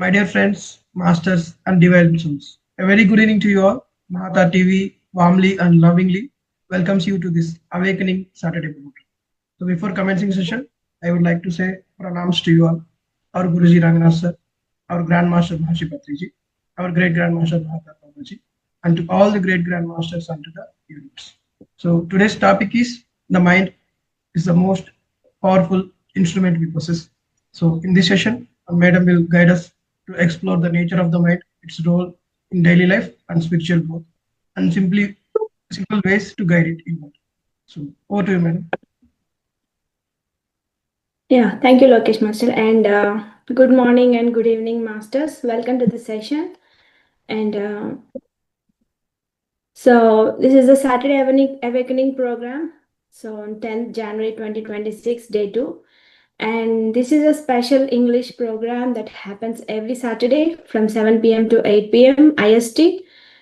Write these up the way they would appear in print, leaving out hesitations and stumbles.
my dear friends, masters, and divine souls. A very good evening to you all. Mahavatar TV warmly and lovingly welcomes you to this Awakening Saturday program. So before commencing session, I would like to say pranams to you all, our Guruji Ranganath sir, our Grandmaster Mahashi Patriji, our Great Grandmaster Mahavatar Babaji, and to all the Great Grandmasters and to the universe. So today's topic is the mind is the most powerful instrument we possess. So in this session, Madam will guide us to explore the nature of the mind, its role in daily life and spiritual growth, and simple ways to guide it inward. So over to you, Madam. Yeah, thank you, Lokesh Master. And good morning and good evening, Masters. Welcome to the session. And so this is the Saturday Awakening program. So on 10th January 2026, day 2. And this is a special English program that happens every Saturday from 7 p.m. to 8 p.m. IST.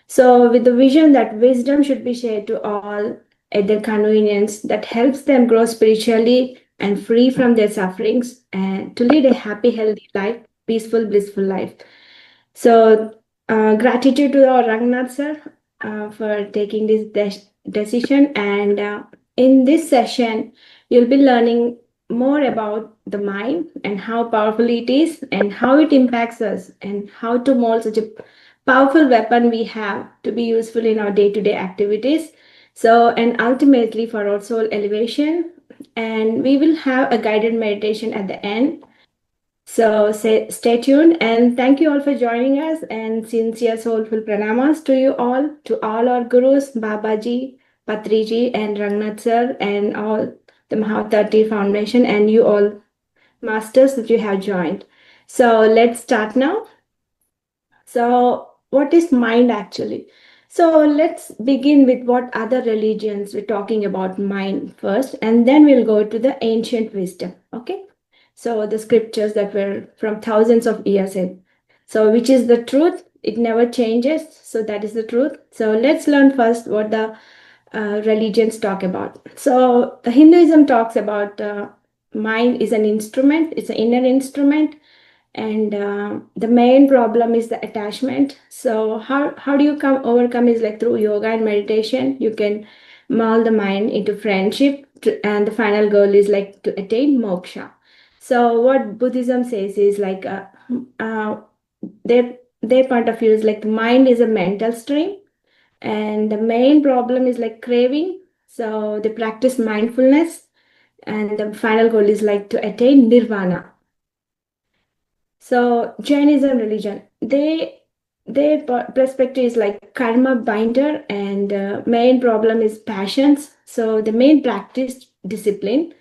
So with the vision that wisdom should be shared to all at their convenience, that helps them grow spiritually and free from their sufferings and to lead a happy, healthy life, peaceful, blissful life. So gratitude to our Raghunath sir for taking this decision. And in this session, you'll be learning more about the mind and how powerful it is and how it impacts us and how to mold such a powerful weapon we have to be useful in our day-to-day activities. So, and ultimately for our soul elevation. And we will have a guided meditation at the end. So stay tuned and thank you all for joining us and sincere soulful pranamas to you all, to all our gurus, Babaji, Patriji and Rangnath sir and all the Mahavatar Foundation and you all masters that you have joined. So let's start now. So what is mind actually? So let's begin with what other religions we're talking about mind first and then we'll go to the ancient wisdom. Okay. So the scriptures that were from thousands of years in. So which is the truth? It never changes. So that is the truth. So let's learn first what the religions talk about. So the Hinduism talks about mind is an instrument. It's an inner instrument. And the main problem is the attachment. So how do you overcome is like through yoga and meditation. You can mold the mind into friendship. And the final goal is like to attain moksha. So what Buddhism says is like their point of view is like the mind is a mental stream, and the main problem is like craving. So they practice mindfulness, and the final goal is like to attain nirvana. So Jainism religion, their perspective is like karma binder, and main problem is passions. So the main practice discipline.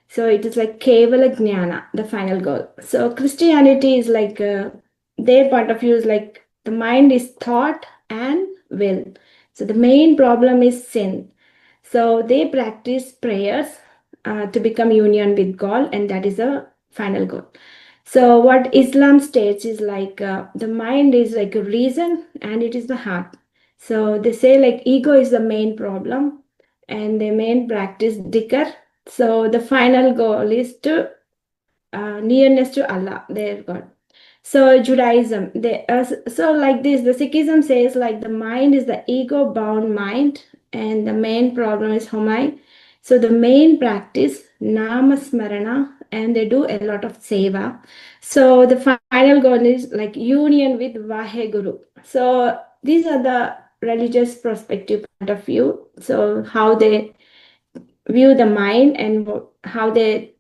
So it is like Kevala Jnana, the final goal. So Christianity is like their point of view is like the mind is thought and will. So the main problem is sin. So they practice prayers to become union with God, and that is the final goal. So what Islam states is like the mind is like a reason and it is the heart. So they say like ego is the main problem and the main practice dhikr. So the final goal is to nearness to Allah, their God. So Judaism, so like this, the Sikhism says like the mind is the ego-bound mind, and the main problem is homai. So the main practice nama smarana, and they do a lot of seva. So the final goal is like union with Vaheguru. So these are the religious perspective point of view. So how they view the mind and how they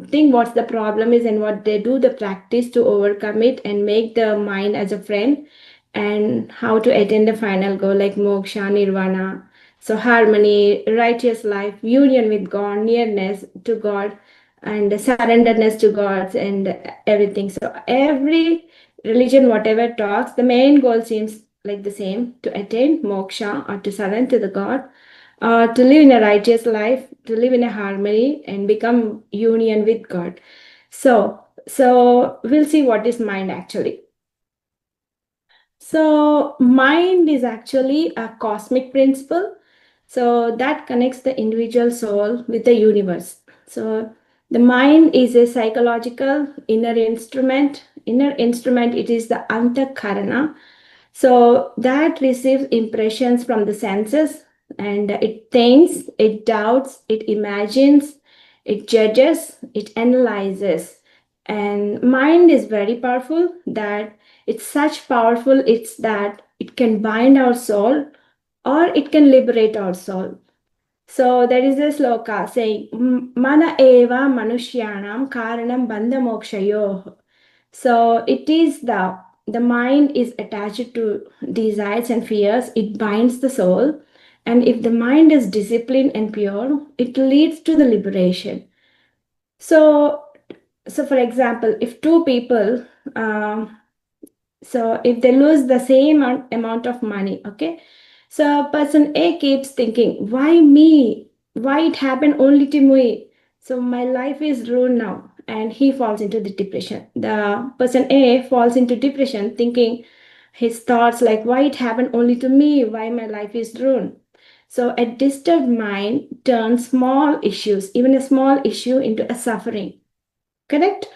think what's the problem is and what they do the practice to overcome it and make the mind as a friend, and how to attain the final goal like moksha, nirvana. So harmony, righteous life, union with God, nearness to God, and surrenderness to God and everything. So every religion whatever talks, the main goal seems like the same: to attain moksha or to surrender to the God, to live in a righteous life, to live in a harmony and become union with God. So we'll see what is mind actually. So mind is actually a cosmic principle. So that connects the individual soul with the universe. So The mind is a psychological inner instrument. Inner instrument, it is the antakarana. So that receives impressions from the senses, and it thinks, it doubts, it imagines, it judges, it analyzes. And mind is very powerful, that it's such powerful, it's that it can bind our soul or it can liberate our soul. So there is a sloka saying, Mana eva manushyanam karanam bandha mokshayo. So it is the mind is attached to desires and fears, it binds the soul. And if the mind is disciplined and pure, it leads to the liberation. So, so for example, if two people, so if they lose the same amount of money, okay, so person A keeps thinking, why me? Why it happened only to me? So my life is ruined now. And he falls into the depression. The person A falls into depression, thinking his thoughts like, why it happened only to me? Why my life is ruined? So a disturbed mind turns small issues, even a small issue, into a suffering. Correct?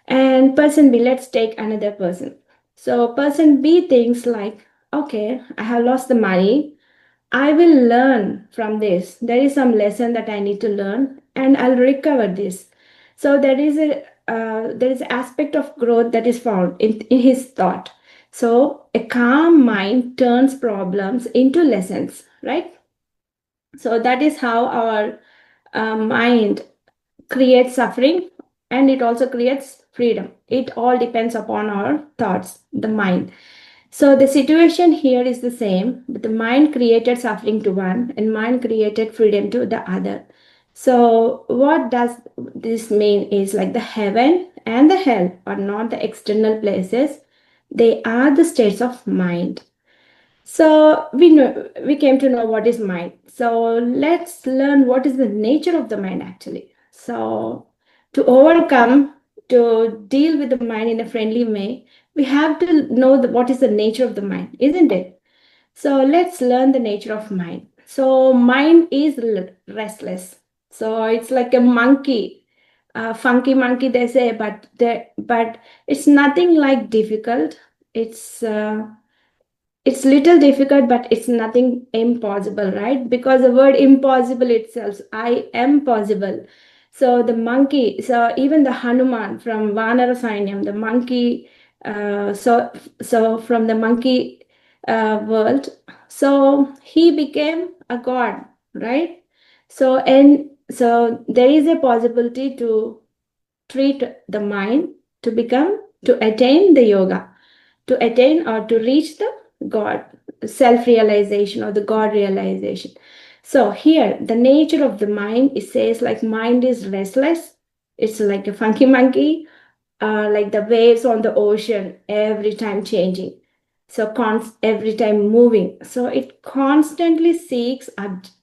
And person B, let's take another person. So person B thinks like, okay, I have lost the money. I will learn from this. There is some lesson that I need to learn, and I'll recover this. So there is an aspect of growth that is found in his thought. So a calm mind turns problems into lessons, right? So that is how our mind creates suffering, and it also creates freedom. It all depends upon our thoughts, the mind. So the situation here is the same, but the mind created suffering to one and mind created freedom to the other. So what does this mean is like the heaven and the hell are not the external places, they are the states of mind. So we came to know what is mind. So let's learn what is the nature of the mind actually. So to overcome, to deal with the mind in a friendly way, we have to know what is the nature of the mind, isn't it? So let's learn the nature of mind. So mind is restless. So it's like a monkey, funky monkey they say, but it's nothing like difficult. It's little difficult, but it's nothing impossible, right? Because the word impossible itself, I am possible. So the monkey, so even the Hanuman from Vanara Sainyam, the monkey, so from the monkey world, so he became a god, right? So there is a possibility to treat the mind to become, to attain the yoga, to attain or to reach the God, self realization or the God realization. So here, the nature of the mind, it says like mind is restless. It's like a funky monkey, like the waves on the ocean, every time changing. So every time moving. So it constantly seeks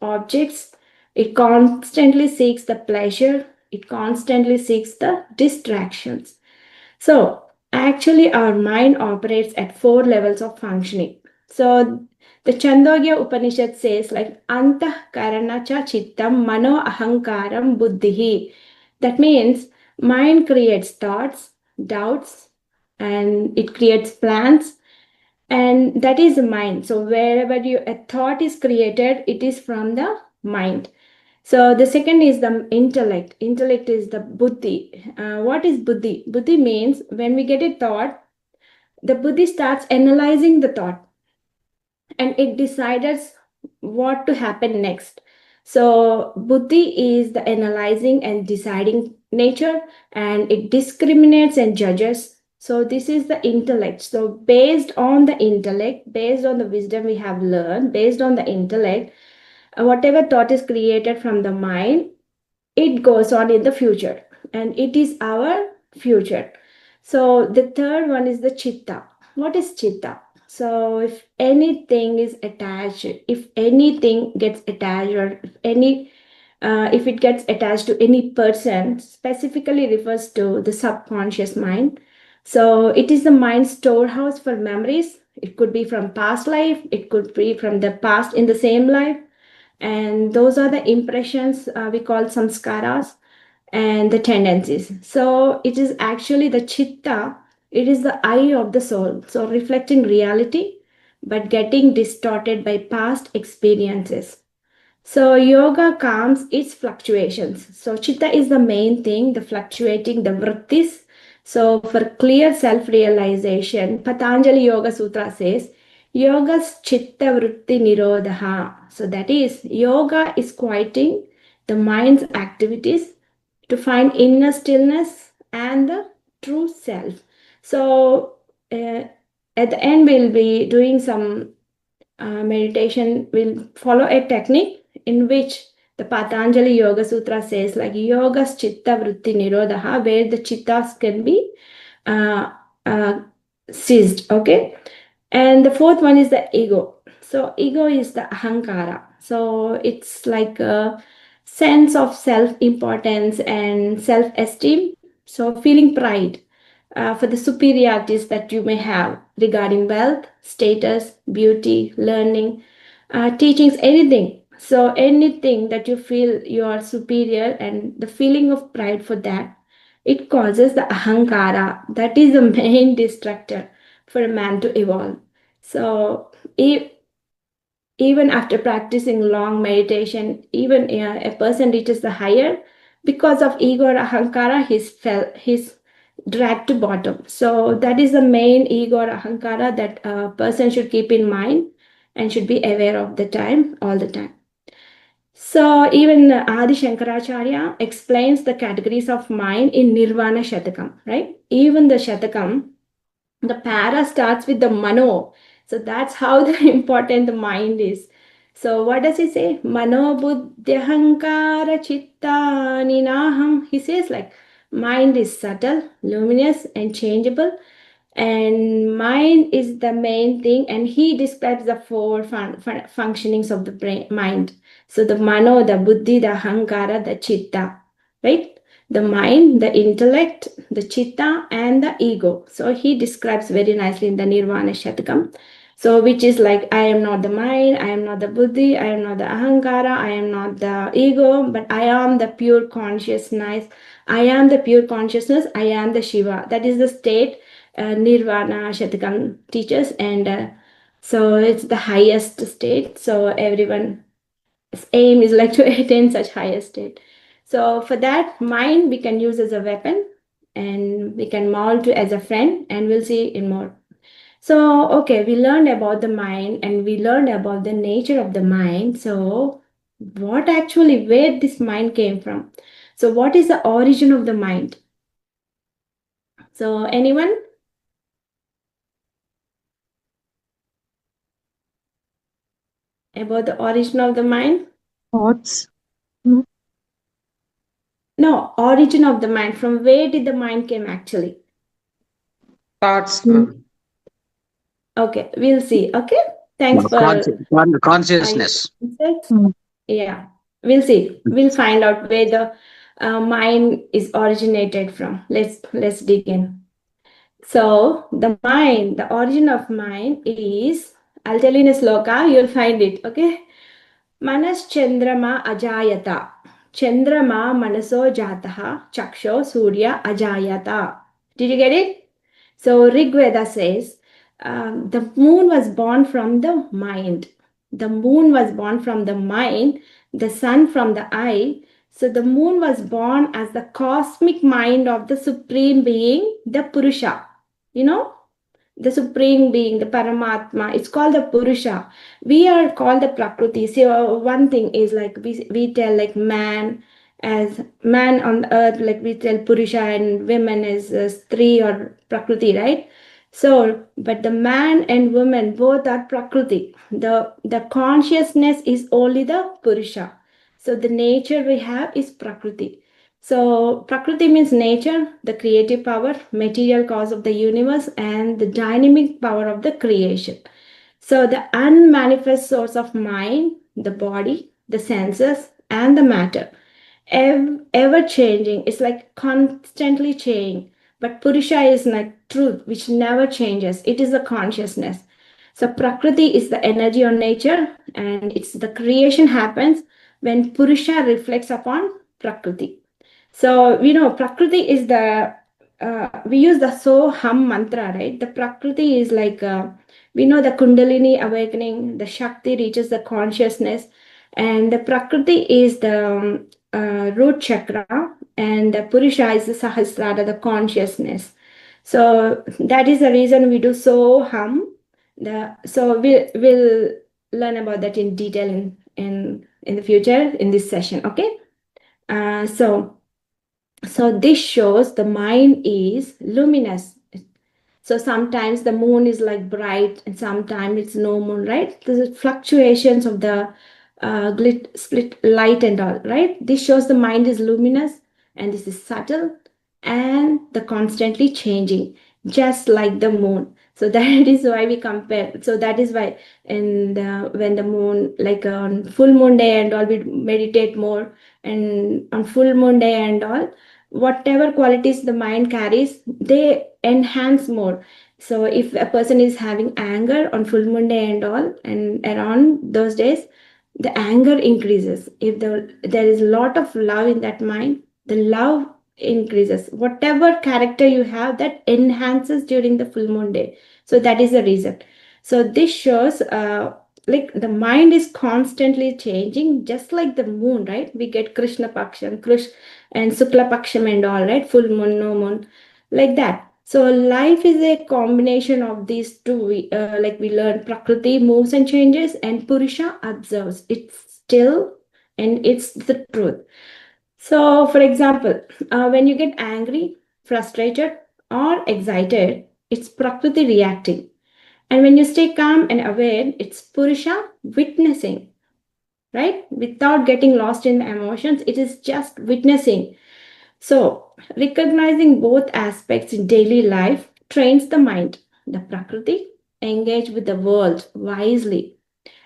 objects. It constantly seeks the pleasure. It constantly seeks the distractions. So actually, our mind operates at four levels of functioning. So the Chandogya Upanishad says like Antah Karana cha Chittam Mano Ahankaram Buddhihi. That means mind creates thoughts, doubts, and it creates plans, and that is the mind. So wherever a thought is created, it is from the mind. So the second is the intellect. Intellect is the buddhi. What is buddhi? Buddhi means when we get a thought, the buddhi starts analyzing the thought and it decides what to happen next. So buddhi is the analyzing and deciding nature, and it discriminates and judges. So this is the intellect. So based on the intellect, based on the wisdom we have learned, based on the intellect, whatever thought is created from the mind, it goes on in the future, and it is our future. So the third one is the chitta. What is chitta? So if anything is attached, if anything gets attached, or if it gets attached to any person, specifically refers to the subconscious mind. So it is the mind's storehouse for memories. It could be from past life, it could be from the past in the same life, and those are the impressions we call samskaras. and the tendencies. So it is actually the chitta, it is the eye of the soul. So reflecting reality, but getting distorted by past experiences. So yoga calms its fluctuations. So chitta is the main thing, the fluctuating, the vrittis. So for clear self-realization, Patanjali Yoga Sutra says, Yoga's chitta vritti nirodha. So that is, yoga is quieting the mind's activities to find inner stillness and the true self. So at the end, we'll be doing some meditation. Will follow a technique in which the Patanjali Yoga Sutra says, like yoga's chitta vritti nirodha, where the chittas can be uh, uh, seized. Okay. And the fourth one is the ego. So ego is the ahankara. So it's like a sense of self-importance and self-esteem. So feeling pride for the superiorities that you may have regarding wealth, status, beauty, learning, teachings, anything. So anything that you feel you are superior and the feeling of pride for that, it causes the ahankara. That is the main distractor for a man to evolve. So even after practicing long meditation, even a person reaches the higher, because of ego or ahankara, he's dragged to bottom. So that is the main ego or ahankara that a person should keep in mind and should be aware of the time, all the time. So even Adi Shankaracharya explains the categories of mind in Nirvana Shatakam, right? Even the Shatakam, the para starts with the mano. So that's how the important the mind is. So what does he say? Mano buddhyahankara chitta ninaham. He says like mind is subtle, luminous, and changeable, and mind is the main thing, and he describes the four functionings of the brain mind. So the mano, the buddhi, the ahankara, the chitta, right? The mind, the intellect, the chitta, and the ego. So he describes very nicely in the Nirvana Shatakam. So which is like, I am not the mind, I am not the buddhi, I am not the ahankara, I am not the ego, but I am the pure consciousness. I am the pure consciousness, I am the Shiva. That is the state Nirvana Shatakam teaches, and so it's the highest state. So everyone's aim is like to attain such higher state. So for that, mind we can use as a weapon, and we can mold to as a friend, and we'll see in more. So okay, we learned about the mind and we learned about the nature of the mind. So what actually, where this mind came from? So what is the origin of the mind? So anyone? About the origin of the mind? Thoughts. Hmm. No, origin of the mind. From where did the mind came actually? Thoughts. Okay, we'll see. Okay, thanks for Consciousness. yeah, we'll see. We'll find out where the mind is originated from. Let's dig in. So the mind, the origin of mind is, I'll tell you in a sloka, you'll find it. Okay. Manas Chandrama Ajayata. Chandrama Manaso Jataha Chaksho Surya Ajayata. Did you get it? So Rig Veda says the moon was born from the mind. The moon was born from the mind, the sun from the eye. So the moon was born as the cosmic mind of the supreme being, the Purusha. You know, the supreme being, the Paramatma. It's called the Purusha. We are called the Prakriti. So one thing is like we tell like man as man on the earth, like we tell Purusha, and women is Stri or Prakriti, right? So, but the man and woman both are Prakriti. The consciousness is only the Purusha. So the nature we have is Prakriti. So Prakriti means nature, the creative power, material cause of the universe, and the dynamic power of the creation. So the unmanifest source of mind, the body, the senses, and the matter, ever changing. It's like constantly changing. But Purusha is like truth, which never changes. It is the consciousness. So Prakriti is the energy or nature, and it's the creation happens when Purusha reflects upon Prakriti. So we know Prakriti is the we use the so hum mantra, right? The Prakriti is like we know the Kundalini awakening, the Shakti reaches the consciousness, and the Prakriti is the root chakra, and the Purusha is the Sahasrara, the consciousness. So that is the reason we do so hum. So we'll learn about that in detail in the future in this session. Okay. So this shows the mind is luminous. So sometimes the moon is like bright and sometimes it's no moon, right? There's fluctuations of the split light and all, right? This shows the mind is luminous and this is subtle and the constantly changing, just like the moon. So that is why we compare. So that is why when the moon, like on full moon day and all, we meditate more, and on full moon day and all, whatever qualities the mind carries, they enhance more. So if a person is having anger on full moon day and all, and around those days, the anger increases. If there is a lot of love in that mind, the love increases. Whatever character you have, that enhances during the full moon day. So that is the reason. So this shows like the mind is constantly changing, just like the moon, right? We get Krishna Paksham, and Sukla Paksham and all, right? Full moon, no moon, like that. So life is a combination of these two. Like we learn Prakriti moves and changes, and Purusha observes. It's still and it's the truth. So, for example, when you get angry, frustrated, or excited, it's Prakriti reacting. And when you stay calm and aware, it's Purusha witnessing, right? Without getting lost in the emotions, it is just witnessing. So, recognizing both aspects in daily life trains the mind, the Prakriti, engage with the world wisely,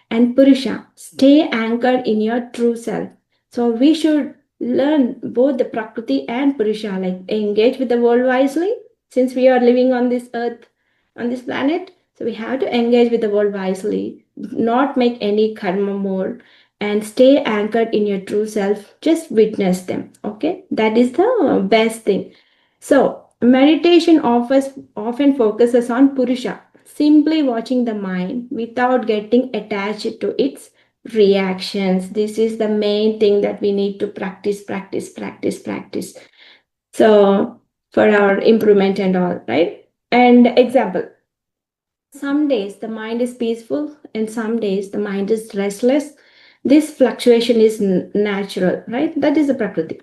and Purusha, stay anchored in your true self. So, we should learn both the Prakriti and Purusha, like engage with the world wisely, since we are living on this earth, on this planet. So, we have to engage with the world wisely, not make any karma more, and stay anchored in your true self. Just witness them. Okay, that is the best thing. So, meditation often focuses on Purusha, simply watching the mind without getting attached to its reactions. This is the main thing that we need to practice. So, for our improvement and all, right? And example, some days the mind is peaceful and some days the mind is restless. This fluctuation is natural, right? That is the Prakriti.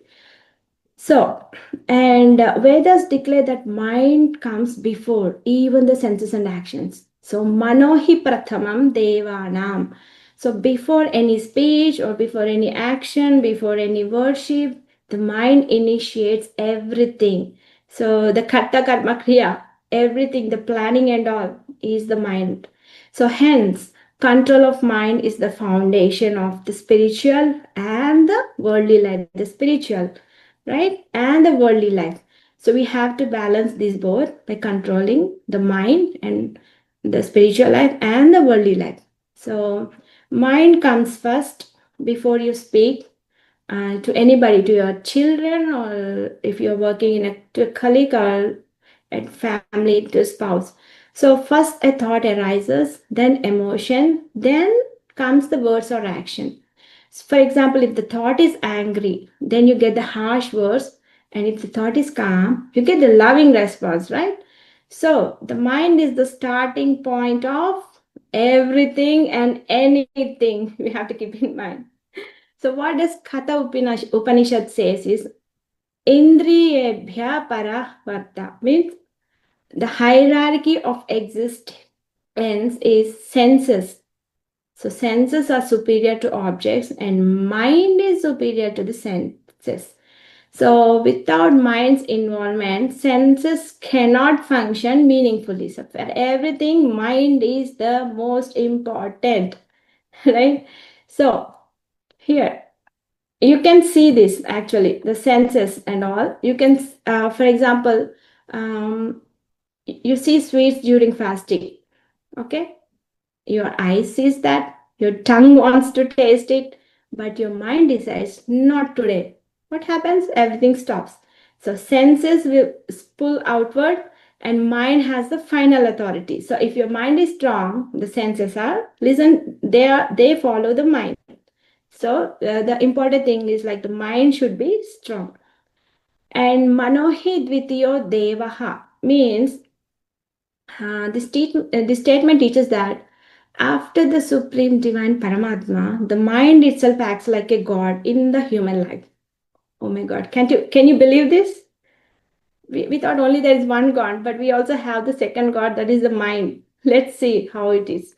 So, and Vedas declare that mind comes before even the senses and actions. So, manohi prathamam devanam. So, before any speech or before any action, before any worship, the mind initiates everything. So, the karta karma kriya, everything, the planning and all is the mind. So, hence, control of mind is the foundation of the spiritual and the worldly life. The spiritual, right? And the worldly life. So we have to balance these both by controlling the mind and the spiritual life and the worldly life. So mind comes first before you speak to anybody, to your children, or if you're working to a colleague or at family, to a spouse. So first a thought arises, then emotion, then comes the words or action. For example, if the thought is angry, then you get the harsh words, and if the thought is calm, you get the loving response, right? So the mind is the starting point of everything and anything we have to keep in mind. So what does Katha Upanishad says is Indriyebhya Paravarta, means the hierarchy of existence is senses. So senses are superior to objects and mind is superior to the senses. So without mind's involvement, senses cannot function meaningfully. So for everything, mind is the most important, right? So here, you can see this actually, the senses and all. You can, for example, you see sweets during fasting, okay? Your eye sees that, your tongue wants to taste it, but your mind decides not today. what happens? Everything stops. So senses will pull outward and mind has the final authority. So if your mind is strong, the senses are, listen, they follow the mind. So the important thing is like the mind should be strong. And manohi dvitiyo devaha means this statement teaches that after the supreme divine Paramatma, the mind itself acts like a god in the human life. Oh my God, can you believe this? We thought only there is one God, but we also have the second God, that is the mind. Let's see how it is.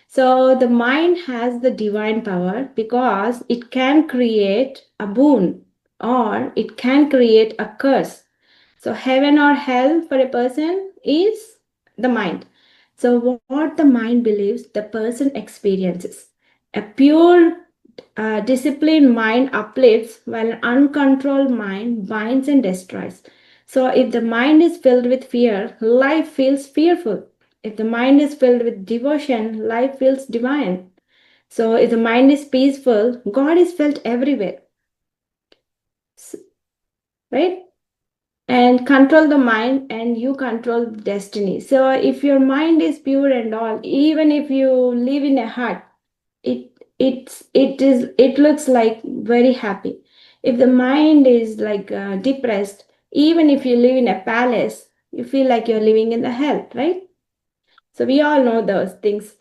So the mind has the divine power because it can create a boon or it can create a curse. So heaven or hell for a person is the mind. So what the mind believes, the person experiences. A pure disciplined mind uplifts while an uncontrolled mind binds and destroys. So if the mind is filled with fear, life feels fearful. If the mind is filled with devotion, life feels divine. So if the mind is peaceful, God is felt everywhere. Right? And control the mind and you control destiny. So if your mind is pure and all, even if you live in a hut, it looks like very happy. If the mind is like depressed, even if you live in a palace, you feel like you're living in the hell, right? So we all know those things.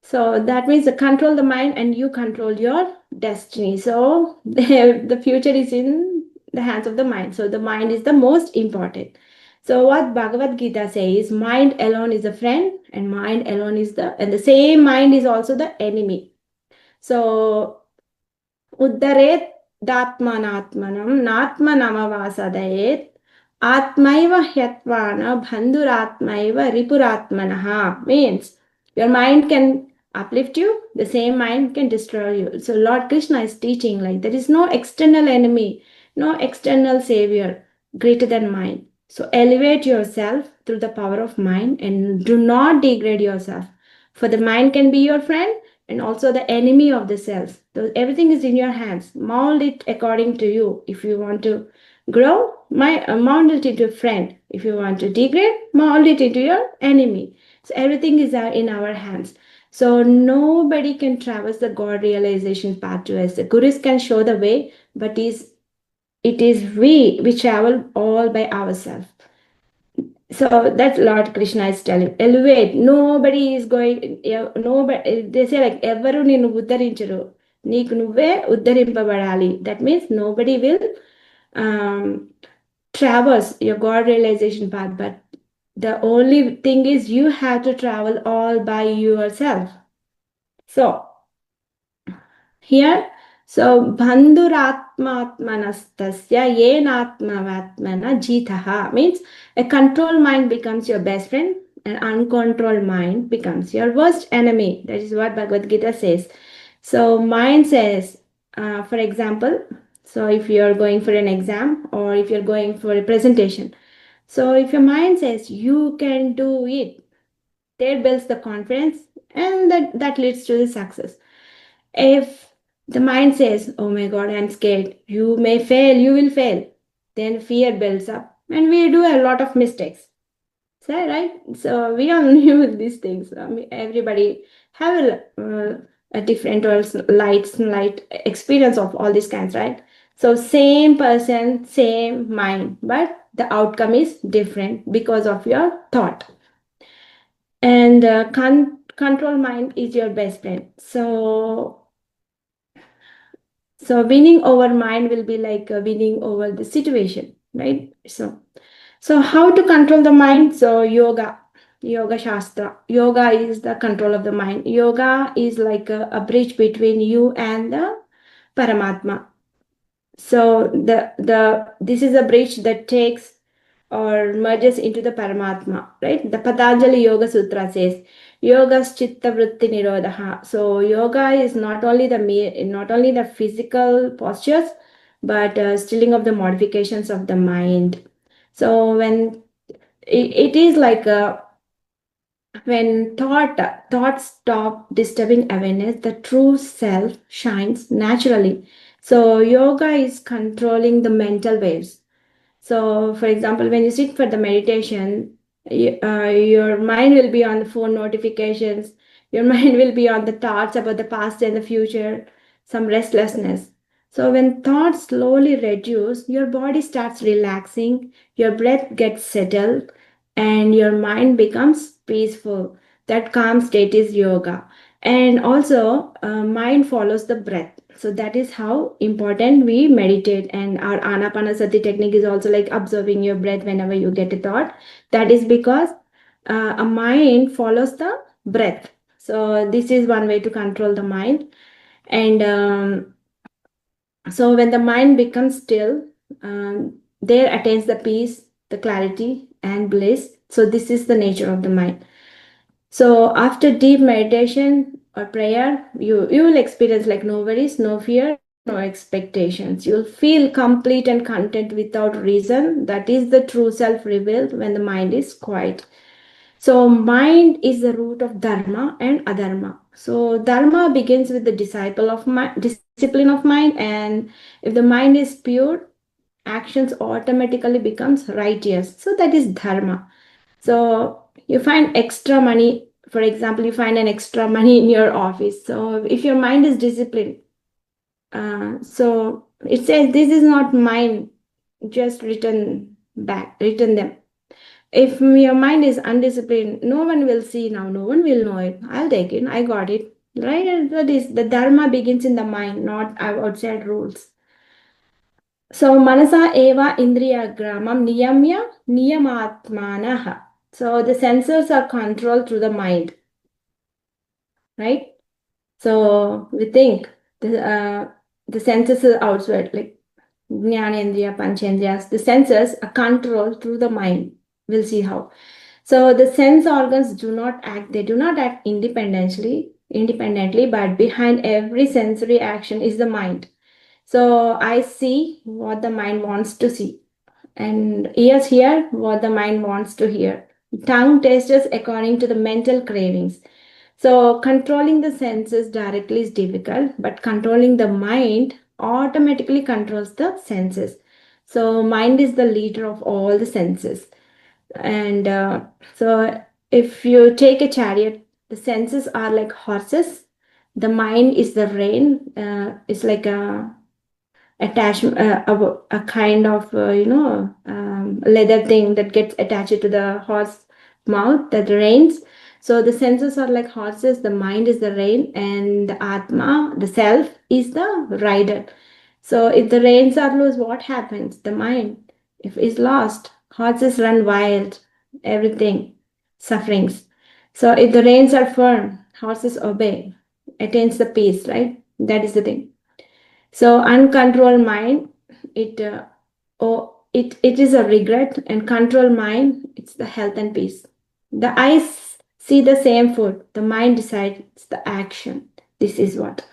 So that means control the mind and you control your destiny. So the future is in the hands of the mind. So the mind is the most important. So what Bhagavad Gita says, mind alone is a friend and mind alone is the same mind is also the enemy. So Uddaret datmanatmanam natmanamavasadayet atmaiva hyatvana bandhuratmaiva ripuratmanaha means your mind can uplift you, the same mind can destroy you. So Lord Krishna is teaching like there is no external enemy, no external savior greater than mind. So elevate yourself through the power of mind and do not degrade yourself. For the mind can be your friend and also the enemy of the self. So everything is in your hands. Mold it according to you. If you want to grow, mold it into a friend. If you want to degrade, mold it into your enemy. So everything is in our hands. So nobody can traverse the God realization path to us. The gurus can show the way, but it is we travel all by ourselves. So that Lord Krishna is telling, elevate. Nobody is going, nobody, they say like, ఎవరు నిన్ను ఉద్ధరించరు నీకు నువ్వే ఉద్ధరింపబడాలి. That means nobody will traverse your God realization path, but the only thing is you have to travel all by yourself. So here, so bandhuratmatmanastasya yenatmavatmana jitaha means a controlled mind becomes your best friend, an uncontrolled mind becomes your worst enemy. That is what Bhagavad Gita says. So mind says, for example, so if you're going for an exam or if you're going for a presentation, so if your mind says you can do it, that builds the confidence and that leads to the success. If the mind says, oh my God, I'm scared, you may fail, you will fail, then fear builds up and we do a lot of mistakes. So, right? So we all knew these things. I mean, everybody have a different or light experience of all these kinds, right? So same person, same mind, but the outcome is different because of your thought. And control mind is your best friend. So winning over mind will be like winning over the situation, right? So how to control the mind? So yoga shastra. Yoga is the control of the mind. Yoga is like a bridge between you and the Paramatma. So this is a bridge that takes or merges into the Paramatma, right? The Patanjali Yoga Sutra says, Yoga's chitta vritti nirodha. So yoga is not only the physical postures, but stilling of the modifications of the mind. So when it is like when thoughts stop disturbing awareness, the true self shines naturally. So yoga is controlling the mental waves. So, for example, when you sit for the meditation, your mind will be on the phone notifications, your mind will be on the thoughts about the past and the future, some restlessness. So, when thoughts slowly reduce, your body starts relaxing, your breath gets settled, and your mind becomes peaceful. That calm state is yoga. And also, mind follows the breath. So that is how important we meditate. And our anapanasati technique is also like observing your breath whenever you get a thought. That is because a mind follows the breath. So this is one way to control the mind. And so when the mind becomes still, there attains the peace, the clarity, and bliss. So this is the nature of the mind. So after deep meditation or prayer, you will experience like no worries, no fear, no expectations. You'll feel complete and content without reason. That is the true self revealed when the mind is quiet. So mind is the root of dharma and adharma. So dharma begins with the discipline of mind, and if the mind is pure, actions automatically becomes righteous. So that is dharma. So you find extra money, for example, you find an extra money in your office. So if your mind is disciplined, so it says this is not mine, just return them. If your mind is undisciplined, no one will see now, no one will know it. I'll take it, I got it. Right? And that is the dharma begins in the mind, not outside rules. So manasa eva indriya gramam niyamya niyamatmanaha. So the senses are controlled through the mind, right? So we think the senses are outside, like jnanendriya, panchendriyas. The senses are controlled through the mind. We'll see how. So the sense organs do not act. They do not act independently, but behind every sensory action is the mind. So I see what the mind wants to see, and ears hear what the mind wants to hear. Tongue tastes according to the mental cravings. So controlling the senses directly is difficult, but controlling the mind automatically controls the senses. So mind is the leader of all the senses. And so if you take a chariot, the senses are like horses. The mind is the rein. It's like a attachment, a kind of leather thing that gets attached to the horse mouth that reins. So the senses are like horses, the mind is the rein, and the atma, the self, is the rider. So if the reins are loose, what happens? The mind, if is lost, horses run wild, everything, sufferings. So if the reins are firm, horses obey, attains the peace, right? That is the thing. So uncontrolled mind, it is a regret, and controlled mind, it's the health and peace. The eyes see the same food, the mind decides the action. This is what.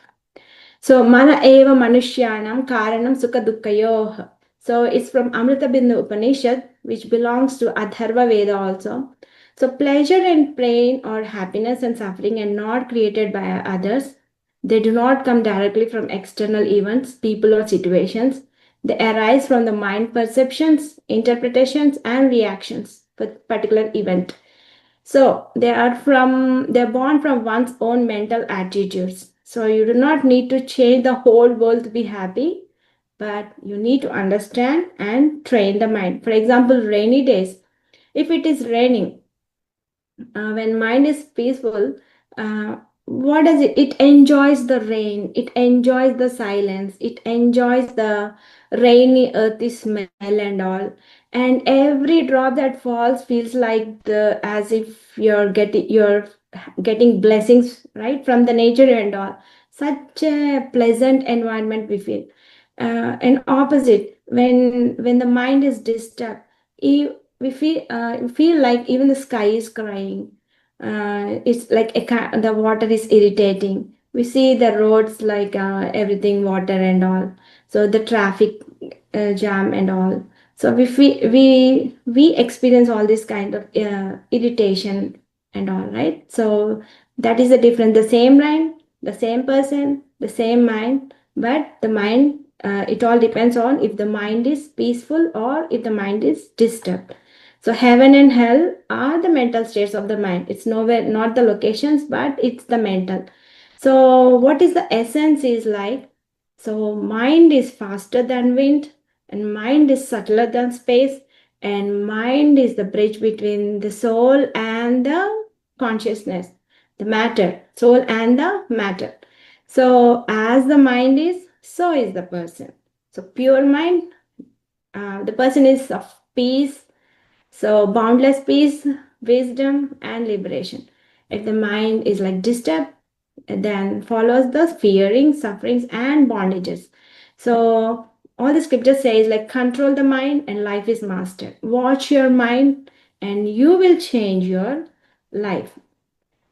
So mana eva manushyanam karanam sukha dukkayoh. So it's from Amrita Bindu Upanishad, which belongs to Atharva Veda also. So pleasure and pain or happiness and suffering are not created by others. They do not come directly from external events, people, or situations. They arise from the mind perceptions, interpretations, and reactions for particular event. So they're born from one's own mental attitudes. So you do not need to change the whole world to be happy, but you need to understand and train the mind. For example, rainy days. If it is raining, when mind is peaceful, what does it enjoys the rain, it enjoys the silence, it enjoys the rainy earthy smell and all, and every drop that falls feels like the as if you're getting blessings right from the nature and all. Such a pleasant environment we feel. And opposite, when the mind is disturbed, we feel like even the sky is crying. It's like the water is irritating. We see the roads like everything water and all. So the traffic jam and all. So we experience all this kind of irritation and all, right? So that is the difference. The same line, the same person, the same mind, but the mind, it all depends on if the mind is peaceful or if the mind is disturbed. So heaven and hell are the mental states of the mind. It's nowhere, not the locations, but it's the mental. So what is the essence is like? So mind is faster than wind, and mind is subtler than space, and mind is the bridge between the soul and the consciousness, the matter, soul and the matter. So as the mind is, so is the person. So pure mind, the person is of peace, so boundless peace, wisdom, and liberation. If the mind is like disturbed, then follows the fearing, sufferings, and bondages. So all the scripture says like control the mind and life is mastered. Watch your mind and you will change your life.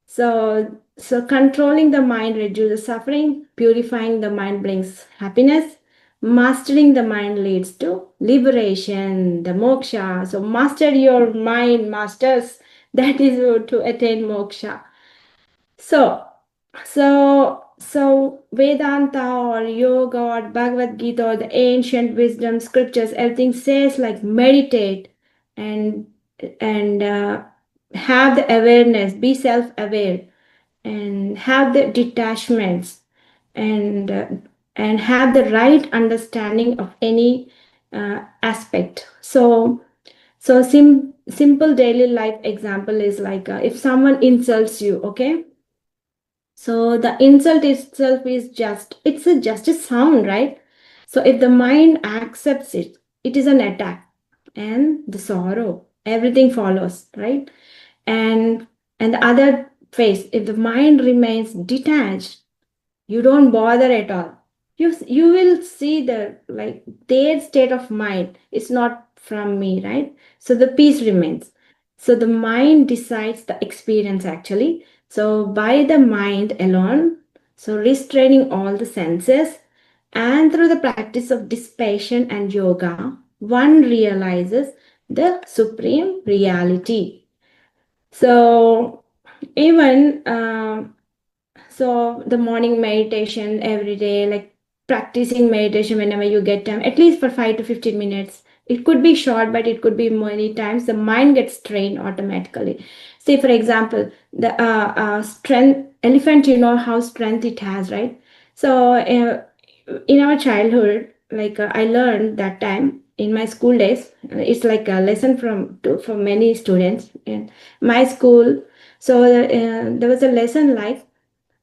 So controlling the mind reduces suffering, purifying the mind brings happiness, mastering the mind leads to liberation, the moksha. So master your mind, masters, that is to attain moksha. So Vedanta or yoga or Bhagavad Gita or the ancient wisdom scriptures, everything says like meditate and and have the awareness, be self-aware, and have the detachments, and uh, and have the right understanding of any aspect. So simple daily life example is like if someone insults you, okay, so the insult itself is just a sound, right? So if the mind accepts it, it is an attack, and the sorrow, everything follows, right? And the other phase, if the mind remains detached, you don't bother at all. You will see the like their state of mind. It's not from me, right? So the peace remains. So the mind decides the experience actually. So by the mind alone, so restraining all the senses, and through the practice of dispassion and yoga, one realizes the supreme reality. So even so the morning meditation every day, like practicing meditation whenever you get time, at least for 5 to 15 minutes. It could be short, but it could be many times. The mind gets trained automatically. Say, for example, the strength elephant, you know how strength it has, right? So in our childhood, like I learned that time in my school days, it's like a lesson for many students in my school. So there was a lesson like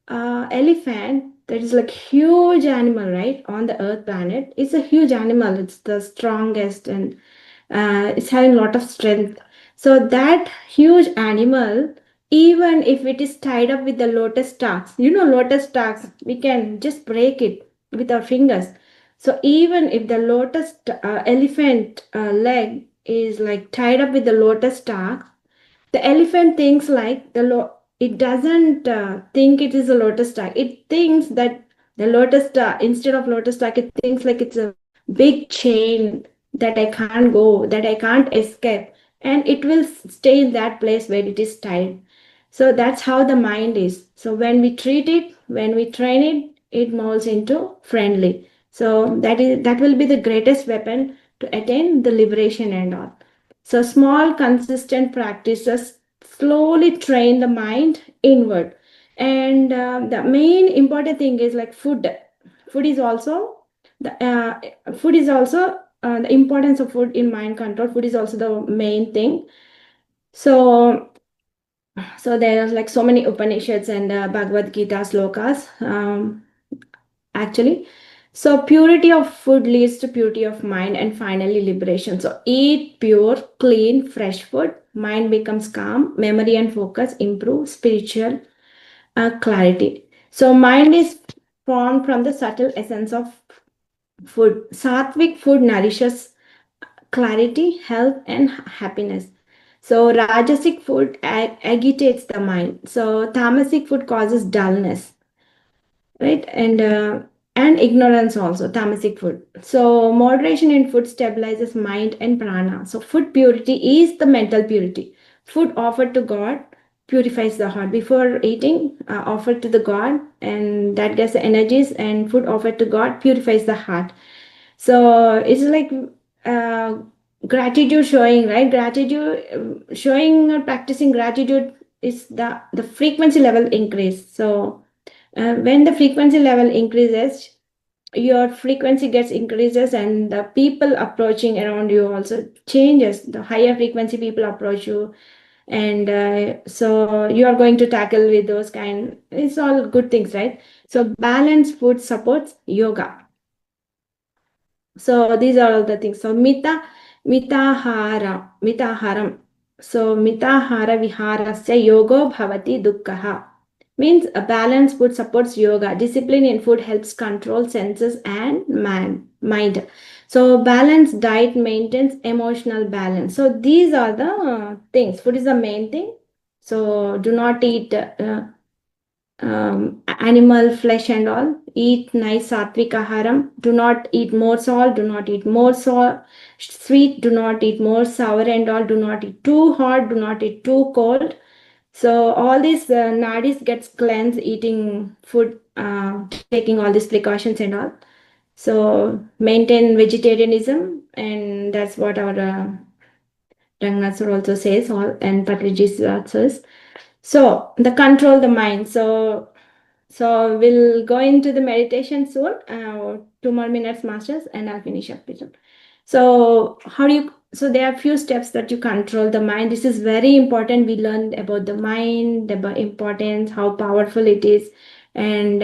elephant, that is like huge animal, right, on the earth planet. It's a huge animal, it's the strongest, and it's having a lot of strength. So that huge animal, even if it is tied up with the lotus stalks, lotus stalks, we can just break it with our fingers. So even if the elephant leg is like tied up with the lotus stalk, the elephant thinks like it doesn't think it is a lotus star. It thinks that the lotus star, instead of lotus star, it thinks like it's a big chain that I can't go, that I can't escape, and it will stay in that place where it is tied. So that's how the mind is. So when we treat it, when we train it, it molds into friendly. So that will be the greatest weapon to attain the liberation and all. So small, consistent practices slowly train the mind inward. And the main important thing is like food. Food is also the importance of food in mind control. Food is also the main thing. So there's like so many Upanishads and Bhagavad Gita slokas. Actually, so purity of food leads to purity of mind and finally liberation. So eat pure, clean, fresh food. Mind becomes calm. Memory and focus improve. Spiritual clarity. So mind is formed from the subtle essence of food. Sattvic food nourishes clarity, health, and happiness. So rajasic food agitates the mind. So tamasic food causes dullness, right? And ignorance also, tamasic food. So moderation in food stabilizes mind and prana. So food purity is the mental purity. Food offered to God purifies the heart. Before eating, offered to the God, and that gets the energies, and food offered to God purifies the heart. So it's like uh, gratitude showing, right? Gratitude showing or practicing gratitude is the frequency level increase. So when the frequency level increases, your frequency gets increases, and the people approaching around you also changes. The higher frequency people approach you, and so you are going to tackle with those kind. It's all good things, right? So balanced food supports yoga. So these are all the things. So mitaharam. So mitahara viharasya yogo bhavati dukkha. Means a balanced food supports yoga. Discipline in food helps control senses and mind. So balanced diet maintains emotional balance. So these are the things. Food is the main thing. So do not eat animal flesh and all. Eat nice sattvic aharam. Do not eat more salt. Do not eat more sweet. Do not eat more sour and all. Do not eat too hot. Do not eat too cold. So all these nadis gets cleansed eating food, taking all these precautions and all. So maintain vegetarianism, and that's what our Ranganatha also says, all, and Patriji's also says. So the control the mind. So we'll go into the meditation soon. 2 more minutes, masters, and I'll finish up with them. So so there are few steps that you control the mind. This is very important. We learned about the mind, the importance, how powerful it is, and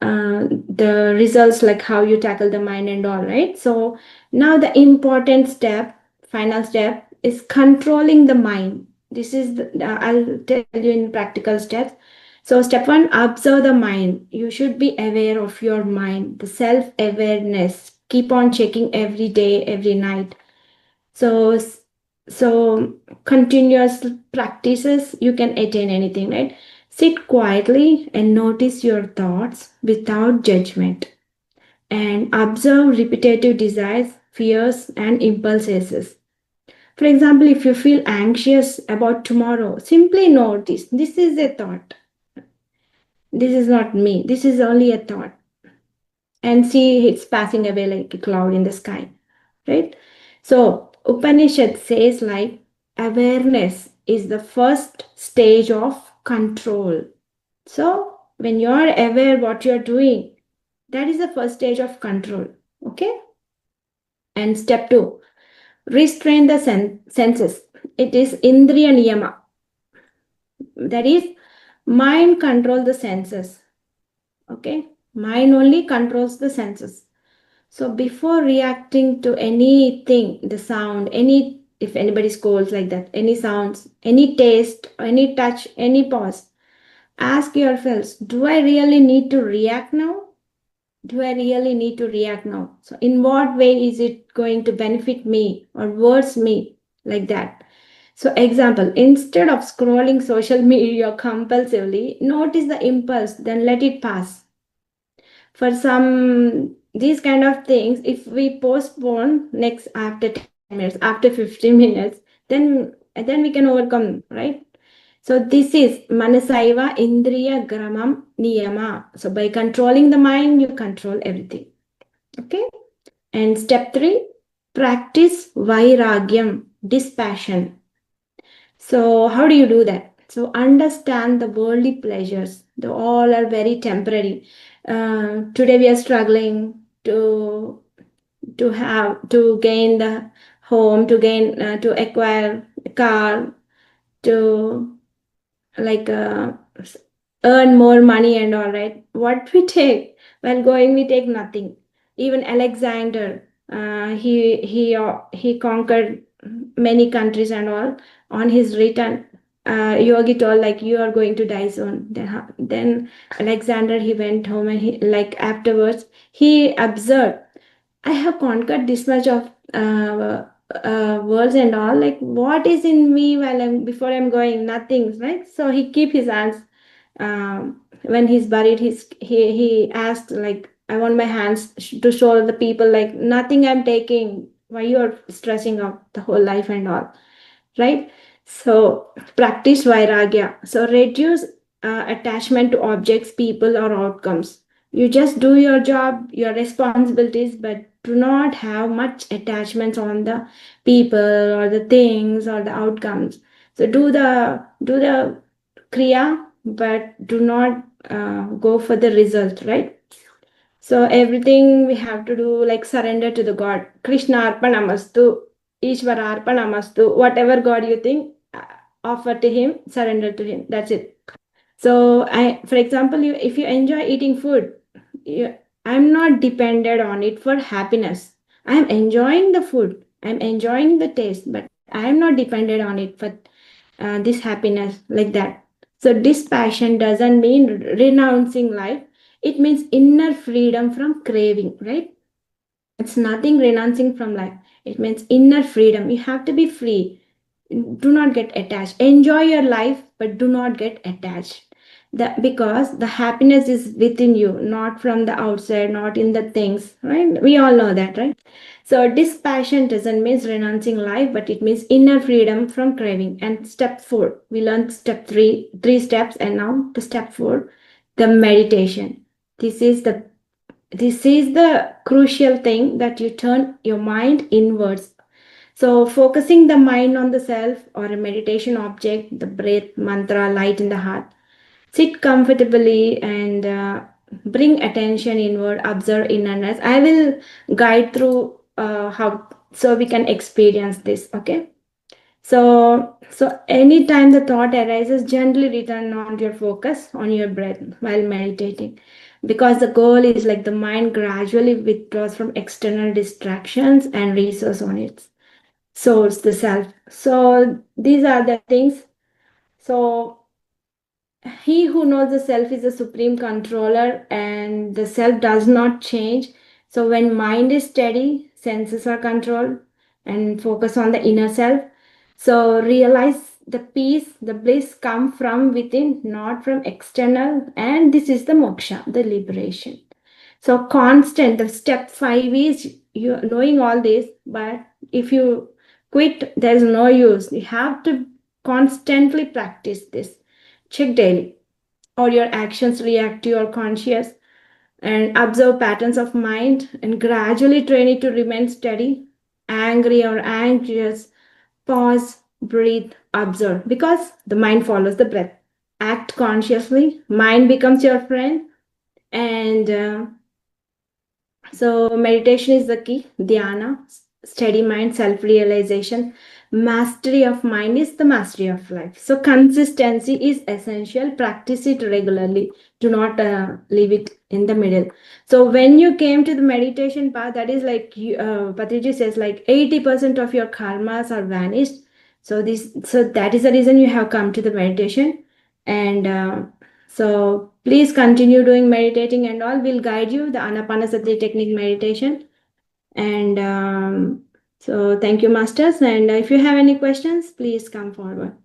the results, like how you tackle the mind and all, right? So now the important step, final step, is controlling the mind. This is I'll tell you in practical steps. So step 1, observe the mind. You should be aware of your mind, the self-awareness. Keep on checking every day, every night. So continuous practices, you can attain anything, right? Sit quietly and notice your thoughts without judgment, and observe repetitive desires, fears, and impulses. For example, if you feel anxious about tomorrow, simply notice this is a thought. This is not me. This is only a thought. And see it's passing away like a cloud in the sky, right? So Upanishad says like awareness is the first stage of control. So when you're aware what you're doing, that is the first stage of control. Okay. And step 2, restrain the senses. It is Indriya Niyama. That is, mind control the senses. Okay. Mind only controls the senses. So before reacting to anything, the sound, if anybody scolds like that, any sounds, any taste, any touch, any pause, ask yourselves, do I really need to react now? Do I really need to react now? So in what way is it going to benefit me or worse me, like that? So example, instead of scrolling social media compulsively, notice the impulse, then let it pass. For some these kind of things, if we postpone next after 10 minutes, after 15 minutes, then we can overcome, right? So this is manasaiva indriya gramam niyama. So by controlling the mind, you control everything. Okay. And step 3, practice vairagyam, dispassion. So how do you do that? So understand the worldly pleasures. They all are very temporary. Today we are struggling to gain the home, to acquire a car, to like earn more money and all, right? What we take while going, we take nothing. Even Alexander, he conquered many countries and all. On his return, Yogi told like, you are going to die soon. Then Alexander, he went home, and he, like, afterwards he observed, I have conquered this much of words and all. Like, what is in me before I'm going? Nothing, right? So he keep his hands. When he's buried, he asked like, I want my hands to show the people like nothing I'm taking. Why you are stressing out the whole life and all, right? So practice vairagya. So reduce attachment to objects, people, or outcomes. You just do your job, your responsibilities, but do not have much attachments on the people or the things or the outcomes. So do the kriya, but do not go for the result, right? So everything we have to do like surrender to the God. Krishna arpanamastu, Ishvara arpanamastu, whatever God you think, offer to Him, surrender to Him. That's it. So for example, if you enjoy eating food, you, I'm not dependent on it for happiness. I'm enjoying the food. I'm enjoying the taste, but I am not dependent on it for this happiness like that. So dispassion doesn't mean renouncing life. It means inner freedom from craving, right? It's nothing renouncing from life. It means inner freedom. You have to be free. Do not get attached. Enjoy your life, but do not get attached. Because the happiness is within you, not from the outside, not in the things, right? We all know that, right? So dispassion doesn't mean renouncing life, but it means inner freedom from craving. And step 4, we learned step 3, 3 steps, and now to step 4, the meditation. This is the crucial thing, that you turn your mind inwards. So focusing the mind on the self or a meditation object, the breath, mantra, light in the heart. Sit comfortably and bring attention inward, observe innerness. I will guide through how, so we can experience this, okay? So anytime the thought arises, gently return on your focus on your breath while meditating, because the goal is like the mind gradually withdraws from external distractions and resource on its source, the self. So these are the things. So he who knows the self is the supreme controller, and the self does not change. So when mind is steady, senses are controlled, and focus on the inner self. So realize the peace, the bliss come from within, not from external. And this is the moksha, the liberation. So constant, the step 5 is you knowing all this, but if you quit, there's no use. You have to constantly practice this. Check daily. Or your actions reactive or conscious, and observe patterns of mind and gradually train it to remain steady, angry or anxious. Pause, breathe, observe, because the mind follows the breath. Act consciously, mind becomes your friend. And so meditation is the key. Dhyana, steady mind, self-realization. Mastery of mind is the mastery of life. So consistency is essential. Practice it regularly. Do not leave it in the middle. So when you came to the meditation path, that is like Patriji says, like 80% of your karmas are vanished. So that is the reason you have come to the meditation. And so please continue doing meditating and all. We'll guide you the Anapanasati technique meditation. And so thank you, masters. And if you have any questions, please come forward.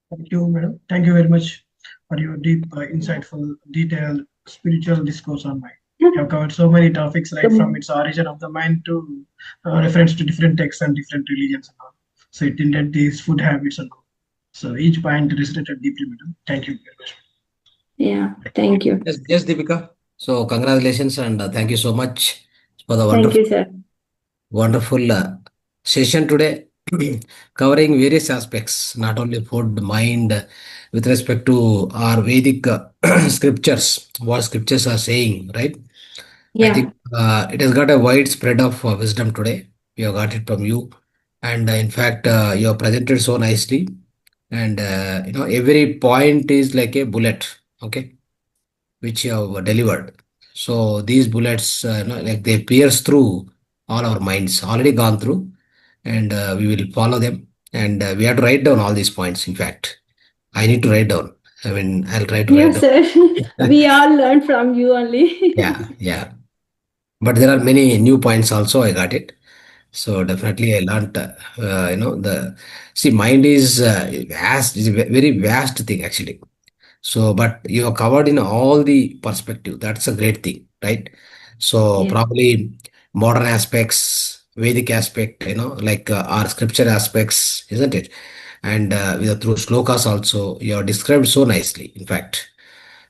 Thank you, madam. Thank you very much for your deep, insightful, detailed spiritual discourse on mind. You have covered so many topics, right from its origin of the mind to reference to different texts and different religions and all. So it ended these food habits and all. So each point resonated deeply, madam. Thank you very much. Yeah, thank you. Yes, Deepika. So congratulations and thank you so much for the Thank you, sir. wonderful session today, covering various aspects, not only food, mind, with respect to our Vedic scriptures, what scriptures are saying, right? I Yeah. think it has got a wide spread of wisdom today. We have got it from you, and in fact, you have presented so nicely, and every point is like a bullet, okay, which you have delivered. So these bullets, like they pierce through all our minds, already gone through, and we will follow them. And we have to write down all these points. In fact, I need to write down. I mean, I'll try to write Yes, sir. down. We all learn from you only. Yeah. But there are many new points also. I got it. So definitely, I learned. Mind is vast. It's a very vast thing actually. So, but you are covered in all the perspective. That's a great thing, right? So Yeah. probably modern aspects, Vedic aspect, like our scripture aspects, isn't it? And through slokas also, you are described so nicely, in fact.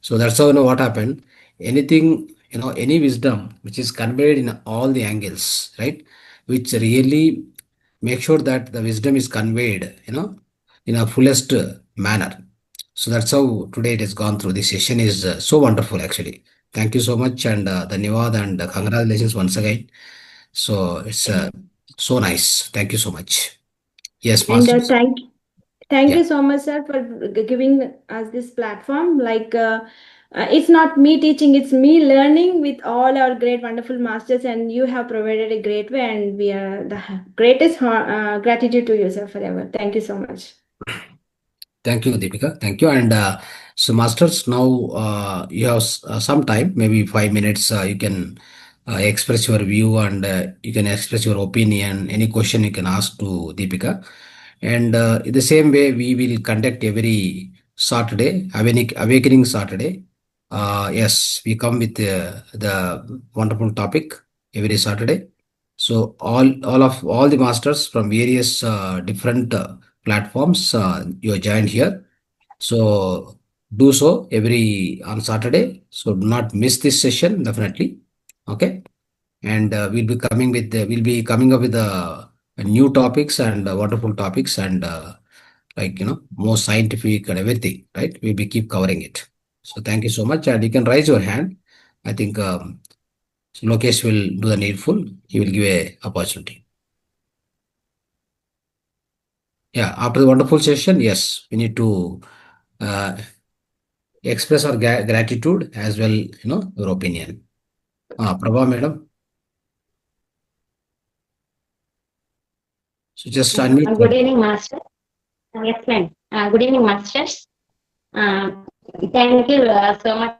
So that's how what happened. Anything, any wisdom which is conveyed in all the angles, right? Which really make sure that the wisdom is conveyed, in a fullest manner. So that's how today it has gone through. This session is so wonderful, actually. Thank you so much, and Dhanyavad, and congratulations once again. So it's so nice. Thank you so much. Yes, And masters. thank Yeah. you so much, sir, for giving us this platform. It's not me teaching, it's me learning with all our great, wonderful masters, and you have provided a great way, and we are the greatest gratitude to you, sir, forever. Thank you so much. Thank you, Deepika. Thank you. And so, masters, now you have some time, maybe 5 minutes. You can express your view, and you can express your opinion. Any question you can ask to Deepika. And in the same way, we will conduct every Saturday, Awakening Saturday. Yes, we come with the wonderful topic every Saturday. So all the masters from various different platforms, you are joined here. So do so every on Saturday. So do not miss this session, definitely. Okay. And we'll be coming up with new topics and wonderful topics, and like more scientific and everything, right? We'll be keep covering it. So thank you so much, and you can raise your hand. I think Lokesh will do the needful. He will give a opportunity. Yeah, after the wonderful session, yes, we need to uh, express our gratitude as well, your opinion. Prabha, madam. So just unmute. Good evening, Master. Yes, ma'am. Good evening, Masters. Uh, Thank you so much,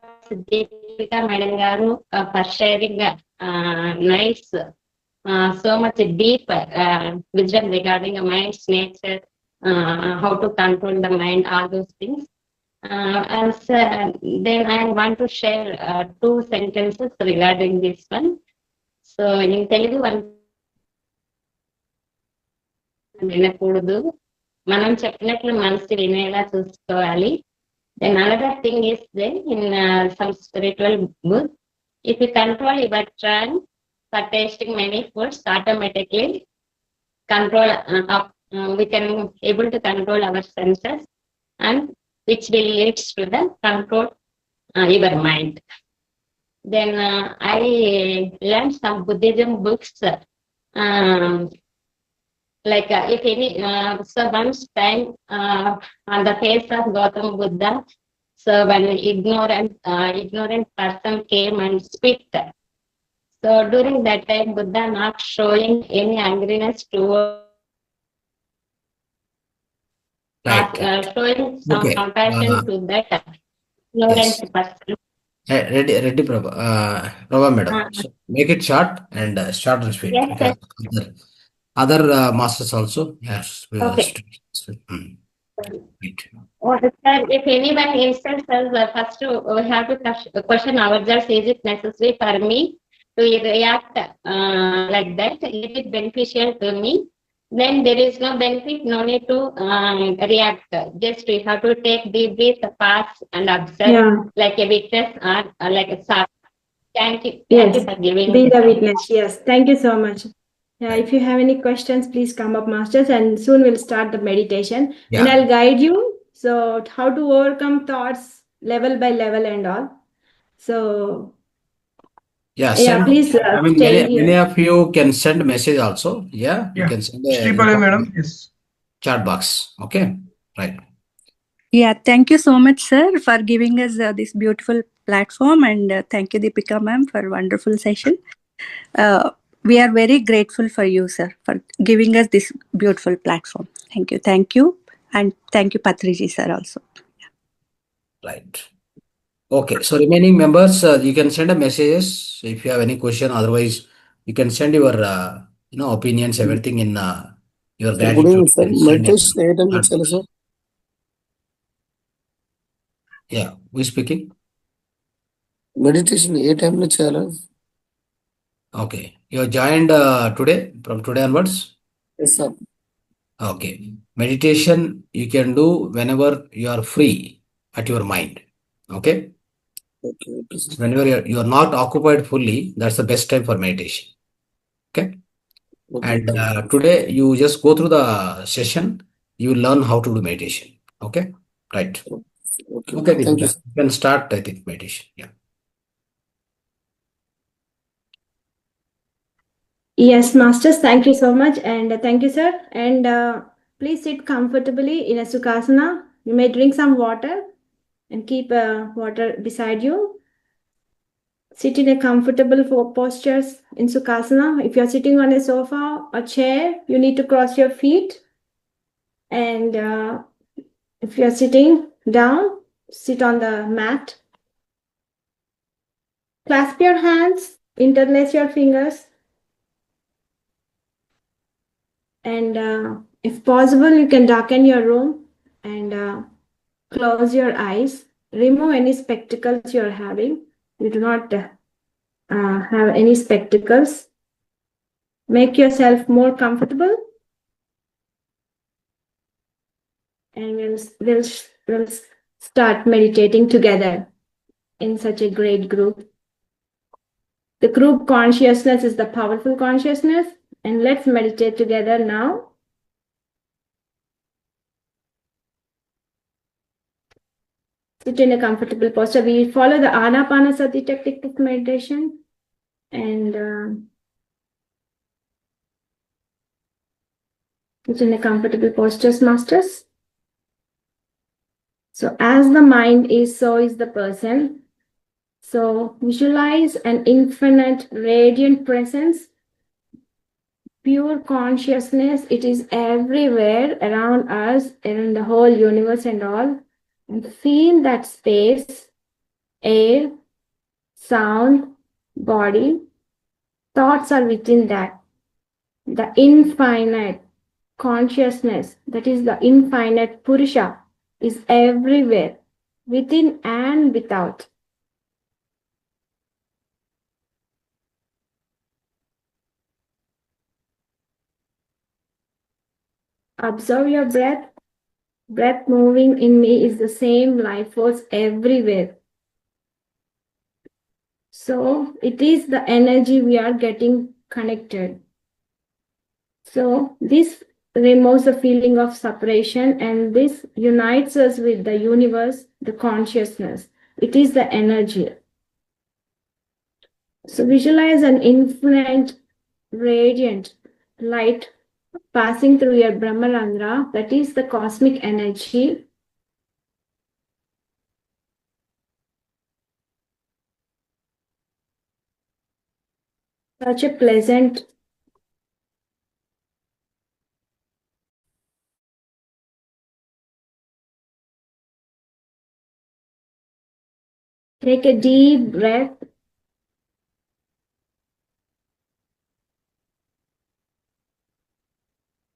Deepika Madam Garu, for sharing nice, so much deep wisdom regarding the mind's nature, how to control the mind, all those things. Then I want to share two sentences regarding this one. So in Telugu, one వినకూడదు, మనం చెప్పినట్లు మనసు వినేలా చూసుకోవాలి. Then another thing is there in some spiritual book, if you control your tongue for tasting many foods, automatically control we can able to control our senses, and which will leads to the control your mind. Then I learned some Buddhism books. If any, so once time on the face of Gautam Buddha, so when ignorant person came and spit. So during that time, Buddha not showing any angriness towards, Right. showing some Okay. compassion to that ignorant Yes. person. Ready, Prabha. Prabha, madam. So make it short and short and sweet, Yes, because other masters also. Yes. Okay. Right. Sir, if anyone insults us, first we have to question ourselves, is it necessary for me to react like that? Is it beneficial to me? Then there is no benefit, no need to react. Just we have to take deep breath, pause and observe like a witness or like a star. Thank you. Thank you for giving Be this the witness. Yes, thank you so much. Yeah, if you have any questions, please come up, masters, and soon we'll start the meditation. Yeah. And I'll guide you. So how to overcome thoughts level by level and all. So Yeah, please I mean, stay many here. of you can send message also. Yeah, you Yeah. can send Sripali, madam. Yes. chat box. Okay, right. Yeah, thank you so much, sir, for giving us this beautiful platform, and thank you, Deepika ma'am, for a wonderful session. We are very grateful for you, sir, for giving us this beautiful platform. Thank you, and thank you, Patriji sir, also. Right. Okay, so remaining members, you can send a messages if you have any question. Otherwise, you can send your opinions, everything in your Sir, good gratitude. evening, sir. You can send Meditation ఏ టైంలో chat చేయాలి box. Sir? Yeah, who is speaking? Meditation ఏ టైంలో చేయాలి? Okay. You have joined today, from today onwards? Yes, sir. Okay. Meditation you can do whenever you are free at your mind. Okay. Okay, okay, sir. Whenever you are not occupied fully, that's the best time for meditation. Okay. Okay, And okay. today you just go through the session, you learn how to do meditation. Okay. Right. Okay, Okay, okay. Thank you, Deepika. sir. You can start, I think, meditation. Yeah. Yes, masters, thank you so much. And thank you, sir. And please sit comfortably in a sukhasana. You may drink some water and keep water beside you. Sit in a comfortable postures in sukhasana. If you're sitting on a sofa or chair, you need to cross your feet. And if you're sitting down, sit on the mat. Clasp your hands, interlace your fingers, and if possible, you can darken your room and close your eyes. Remove any spectacles you're having. You do not have any spectacles. Make yourself more comfortable, and we'll start meditating together in such a great group. The group consciousness is the powerful consciousness, and let's meditate together now. Sit in a comfortable posture. We follow the Anapanasati technique of meditation, and sit in a comfortable posture, masters. So as the mind is, so is the person. So visualize an infinite radiant presence, pure consciousness. It is everywhere around us, around the whole universe and all. And feel that space, air, sound, body. Thoughts are within that. The infinite consciousness, that is the infinite Purusha, is everywhere, within and without. Observe your breath. Breath moving in me is the same life force everywhere. So it is the energy we are getting connected. So this removes the feeling of separation, and this unites us with the universe, the consciousness. It is the energy. So visualize an infinite radiant light passing through your Brahmarandra, that is the cosmic energy. Such a pleasant Take a deep breath.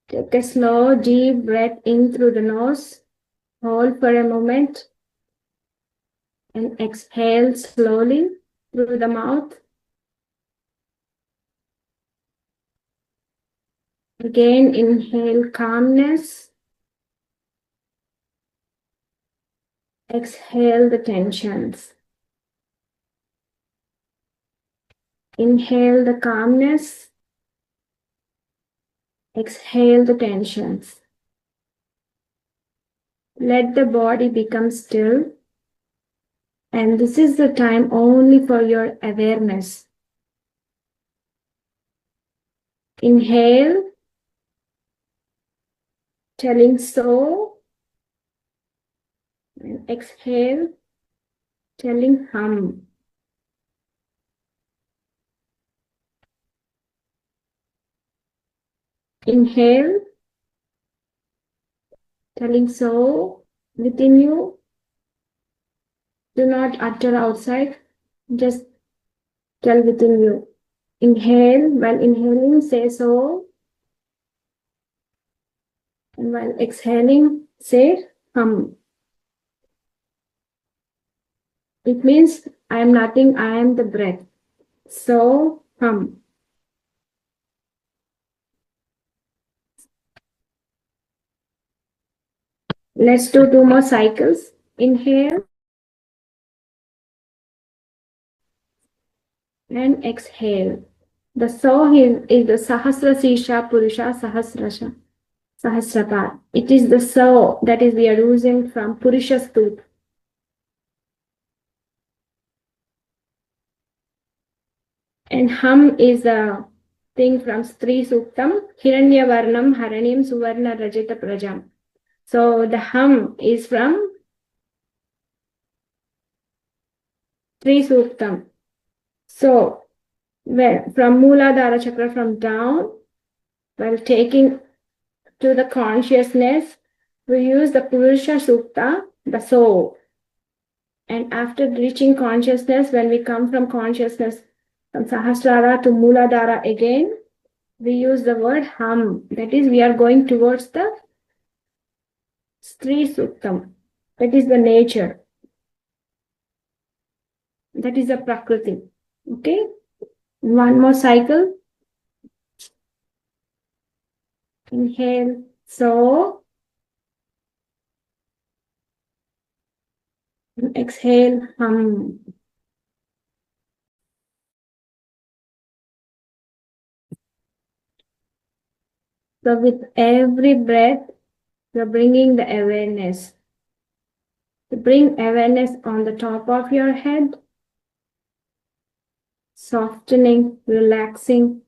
Take a slow, deep breath in through the nose. Hold for a moment and exhale slowly through the mouth. Again, inhale calmness. Exhale the tensions. Inhale the calmness. Exhale the tensions. Let the body become still. And this is the time only for your awareness. Inhale, telling so, and exhale, telling hum. Inhale, telling so within you. Do not utter outside, just tell within you. Inhale, while inhaling, say so. And while exhaling, say hum. It means I am nothing, I am the breath. So hum. Let's do 2 more cycles. Inhale and exhale. The so is the Sahasra Sisha Purusha Sahasrasha. Sahasrapad. It is the so that is we are using from Purusha Stup. And hum is the thing from Stri Suktam. Hiranya Varnam Haranyam Suvarna Rajata Prajam. So the hum is from Stri Suktam. So from Mooladhara Chakra from down, while taking to the consciousness, we use the Purusha Sukta, the soul. And after reaching consciousness, when we come from consciousness from Sahasrara to Mooladhara again, we use the word hum. That is, we are going towards the Stri Suktam. That is the nature. That is the Prakriti. Okay? One more cycle. Inhale, so. And exhale, hum. So with every breath, you're bringing the awareness. To bring awareness on the top of your head, softening, relaxing.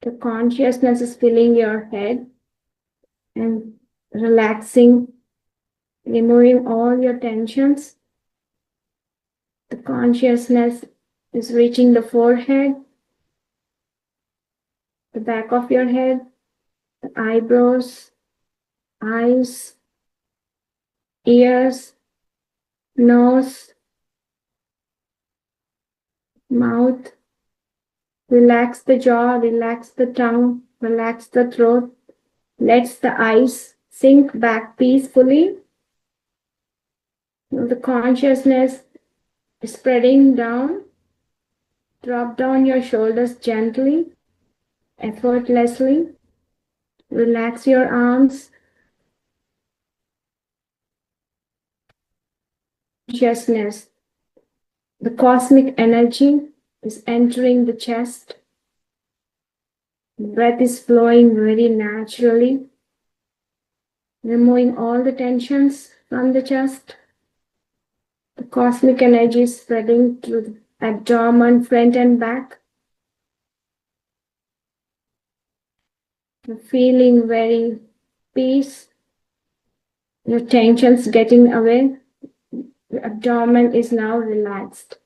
The consciousness is filling your head and relaxing, removing all your tensions. The consciousness is reaching the forehead, the back of your head, the eyebrows, eyes, ears, nose, mouth. Relax the jaw, relax the tongue, relax the throat. Let the eyes sink back peacefully. The consciousness is spreading down. Drop down your shoulders gently, effortlessly. Relax your arms. Consciousness. The cosmic energy is entering the chest. The breath is flowing very naturally, removing all the tensions from the chest. The cosmic energy is spreading through the abdomen, front and back. You're feeling very peace. Your tensions getting away. The abdomen is now relaxed.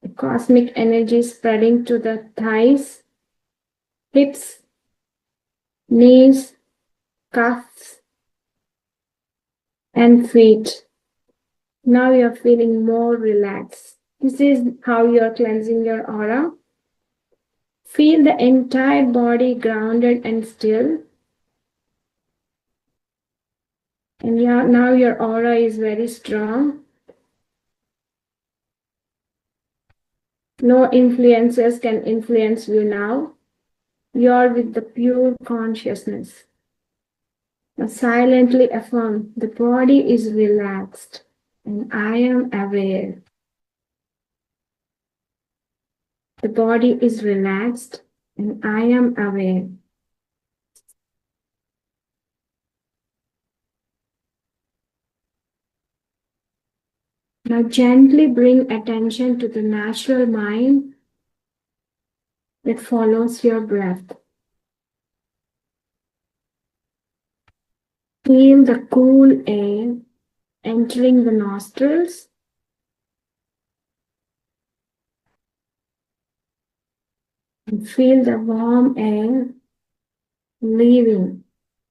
The cosmic energy is spreading to the thighs, hips, knees, cuffs, and feet. Now you're feeling more relaxed. This is how you're cleansing your aura. Feel the entire body grounded and still. And now your aura is very strong. No influences can influence you now. You're with the pure consciousness. Now silently affirm, the body is relaxed and I am aware. The body is relaxed and I am aware. Now gently bring attention to the natural mind that follows your breath. Feel the cool air entering the nostrils. And feel the warm air leaving,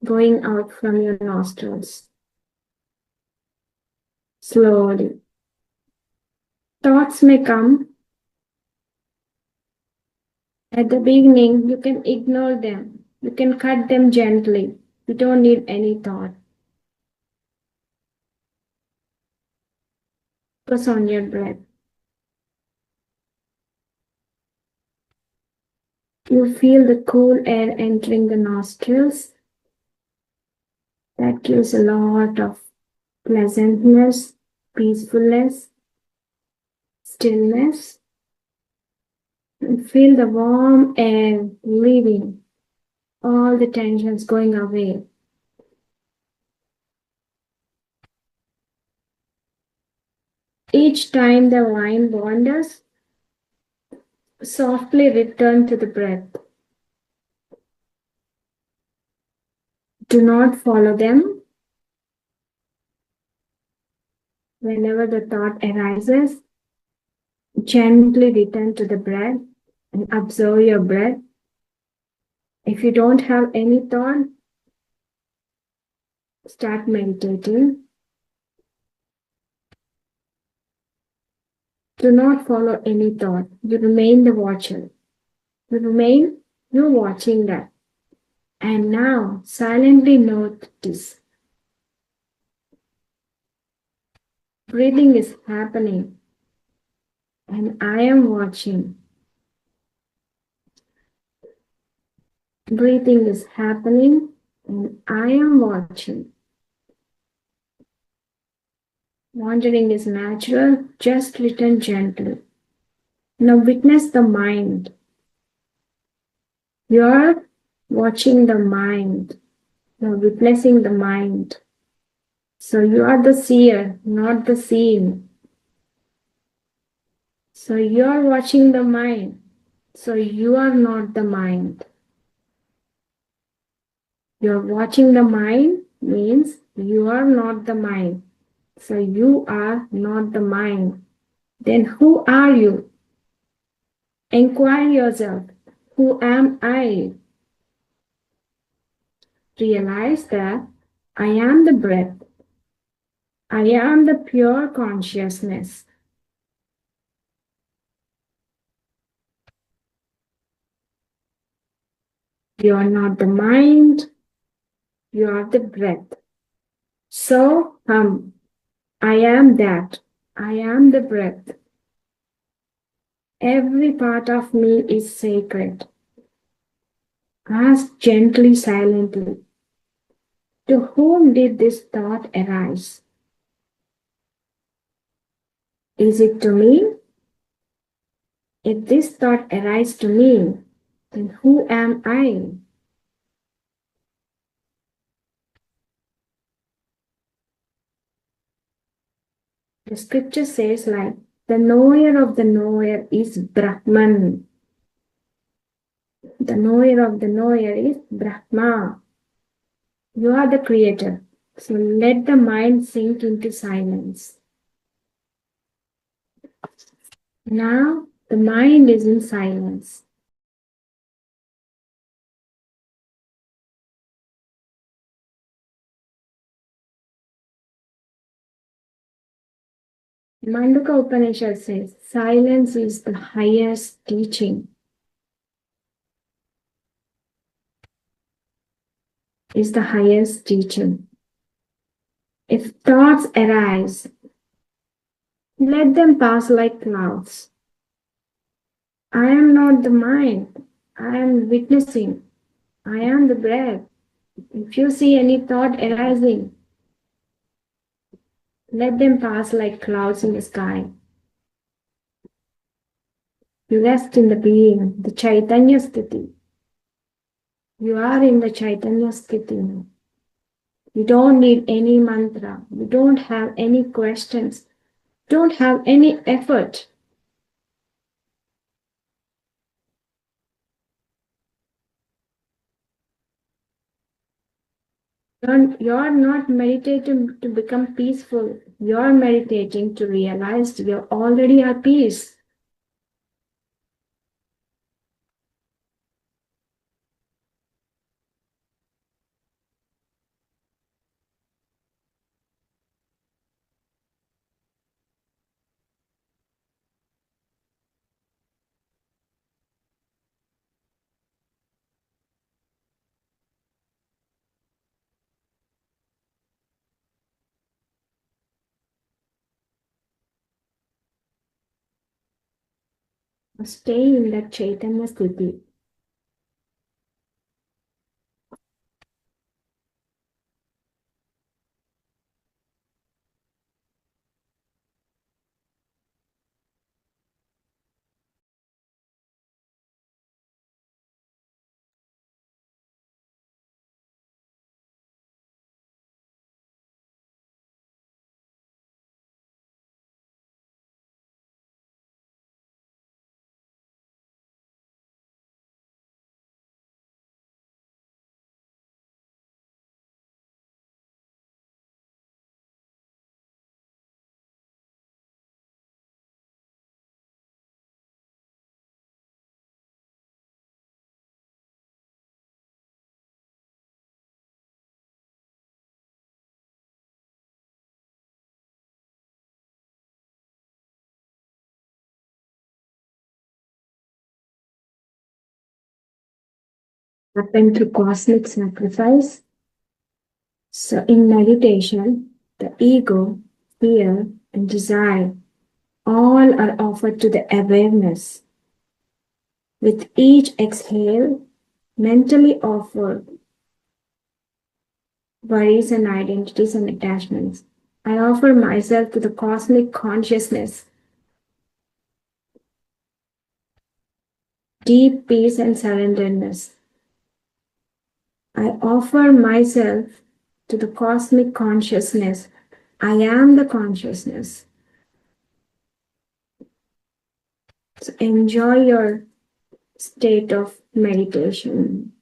going out from your nostrils. Slowly. Thoughts may come. At the beginning, you can ignore them. You can cut them gently. You don't need any thought. Focus on your breath. You feel the cool air entering the nostrils. That gives a lot of pleasantness, peacefulness, stillness. And feel the warm air leaving, all the tensions going away. Each time the mind wanders, softly return to the breath. Do not follow them. Whenever the thought arises, gently return to the breath and observe your breath. If you don't have any thought, start meditating. Do not follow any thought. You remain the watcher. You remain you watching that. And now silently note this. Breathing is happening and I am watching. Breathing is happening and I am watching. Wandering is natural, just return gently. Now witness the mind. You are watching the mind. You are witnessing the mind. So you are the seer, not the seen. So you are watching the mind. So you are not the mind. You are watching the mind means you are not the mind. So you are not the mind. Then who are you? Inquire yourself. Who am I? Realize that I am the breath. I am the pure consciousness. You are not the mind. You are the breath. So I am that. I am the breath. Every part of me is sacred. Ask gently, silently. To whom did this thought arise? Is it to me? If this thought arises to me, then who am I? The scripture says like, the knower of the knower is Brahman. The knower of the knower is Brahma. You are the creator. So let the mind sink into silence. Now the mind is in silence. Mandukya Upanishad says, silence is the highest teaching. Is the highest teaching. If thoughts arise, let them pass like clouds. I am not the mind. I am witnessing. I am the breath. If you see any thought arising, let them pass like clouds in the sky. You rest in the being, the Chaitanya Sthiti. You are in the Chaitanya Sthiti now. You don't need any mantra. You don't have any questions. Don't have any effort. You're not meditating to become peaceful. You're meditating to realize you're already at peace. Stay in that Chaitanya Sthiti. happen through cosmic sacrifice. So in meditation, the ego, fear, and desire all are offered to the awareness. With each exhale, mentally offer worries and identities and attachments. I offer myself to the cosmic consciousness, deep peace and surrenderness. I offer myself to the cosmic consciousness. I am the consciousness. So enjoy your state of meditation.